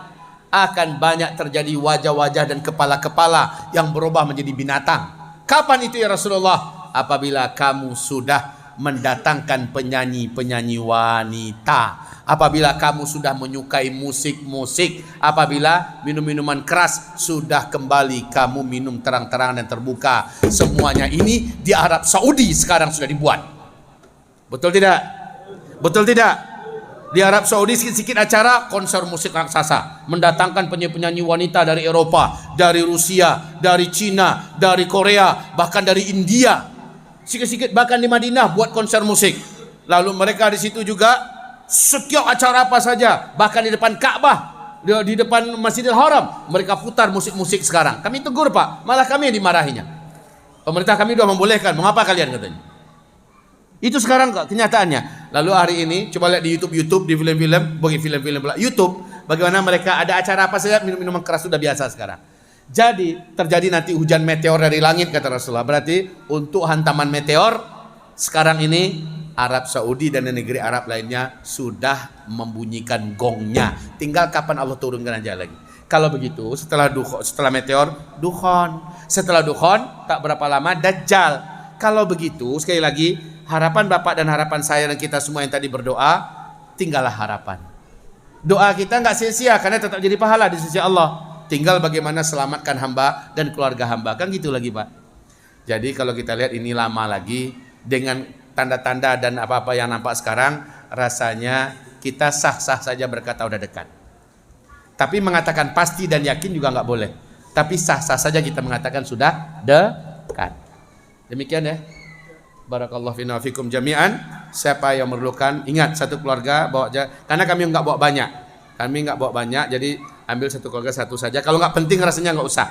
Akan banyak terjadi wajah-wajah dan kepala-kepala yang berubah menjadi binatang. Kapan itu ya Rasulullah? Apabila kamu sudah mendatangkan penyanyi-penyanyi wanita, apabila kamu sudah menyukai musik-musik, apabila minum-minuman keras sudah kembali kamu minum terang-terangan dan terbuka. Semuanya ini di Arab Saudi sekarang sudah dibuat. Betul tidak? Betul tidak? Di Arab Saudi sikit-sikit acara konser musik raksasa, mendatangkan penyanyi-penyanyi wanita dari Eropa, dari Rusia, dari Cina, dari Korea, bahkan dari India. Sikit-sikit bahkan di Madinah buat konser musik. Lalu mereka di situ juga setiap acara apa saja, bahkan di depan Ka'bah, di depan Masjidil Haram, mereka putar musik-musik sekarang. Kami tegur Pak, malah kami yang dimarahinya. Pemerintah kami sudah membolehkan, mengapa kalian katanya? Itu sekarang kok kenyataannya. Lalu hari ini coba lihat di YouTube, di film-film, bagi film-film pula YouTube, bagaimana mereka ada acara apa saja, minum-minuman keras sudah biasa sekarang. Jadi terjadi nanti hujan meteor dari langit kata Rasulullah. Berarti untuk hantaman meteor sekarang ini Arab Saudi dan negeri Arab lainnya sudah membunyikan gongnya. Tinggal kapan Allah turunkan aja lagi. Kalau begitu setelah meteor dukhon, setelah dukhon tak berapa lama Dajjal. Kalau begitu sekali lagi harapan Bapak dan harapan saya dan kita semua yang tadi berdoa, tinggallah harapan. Doa kita nggak sia-sia karena tetap jadi pahala di sisi Allah. Tinggal bagaimana selamatkan hamba dan keluarga hamba. Kan gitu lagi Pak. Jadi kalau kita lihat ini lama lagi, dengan tanda-tanda dan apa-apa yang nampak sekarang, rasanya kita sah-sah saja berkata udah dekat. Tapi mengatakan pasti dan yakin juga nggak boleh. Tapi sah-sah saja kita mengatakan sudah dekat. Demikian ya. Barakallahu fina fikum jami'an. Siapa yang memerlukan, ingat satu keluarga bawa aja, karena kami nggak bawa banyak. Kami nggak bawa banyak, jadi ambil satu keluarga satu saja. Kalau nggak penting rasanya nggak usah.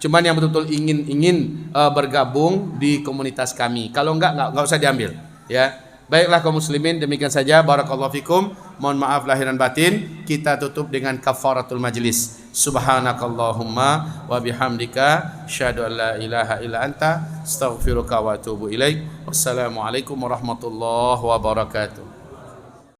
Cuman yang betul-betul ingin bergabung di komunitas kami. Kalau nggak usah diambil. Ya, baiklah kaum muslimin, demikian saja. Barakallahu fikum. Mohon maaf lahir dan batin. Kita tutup dengan kafaratul majlis. Subhanakallahumma wa bihamdika asyhadu an la ilaha illa anta astaghfiruka wa atubu ilaik. Wassalamualaikum warahmatullahi wabarakatuh.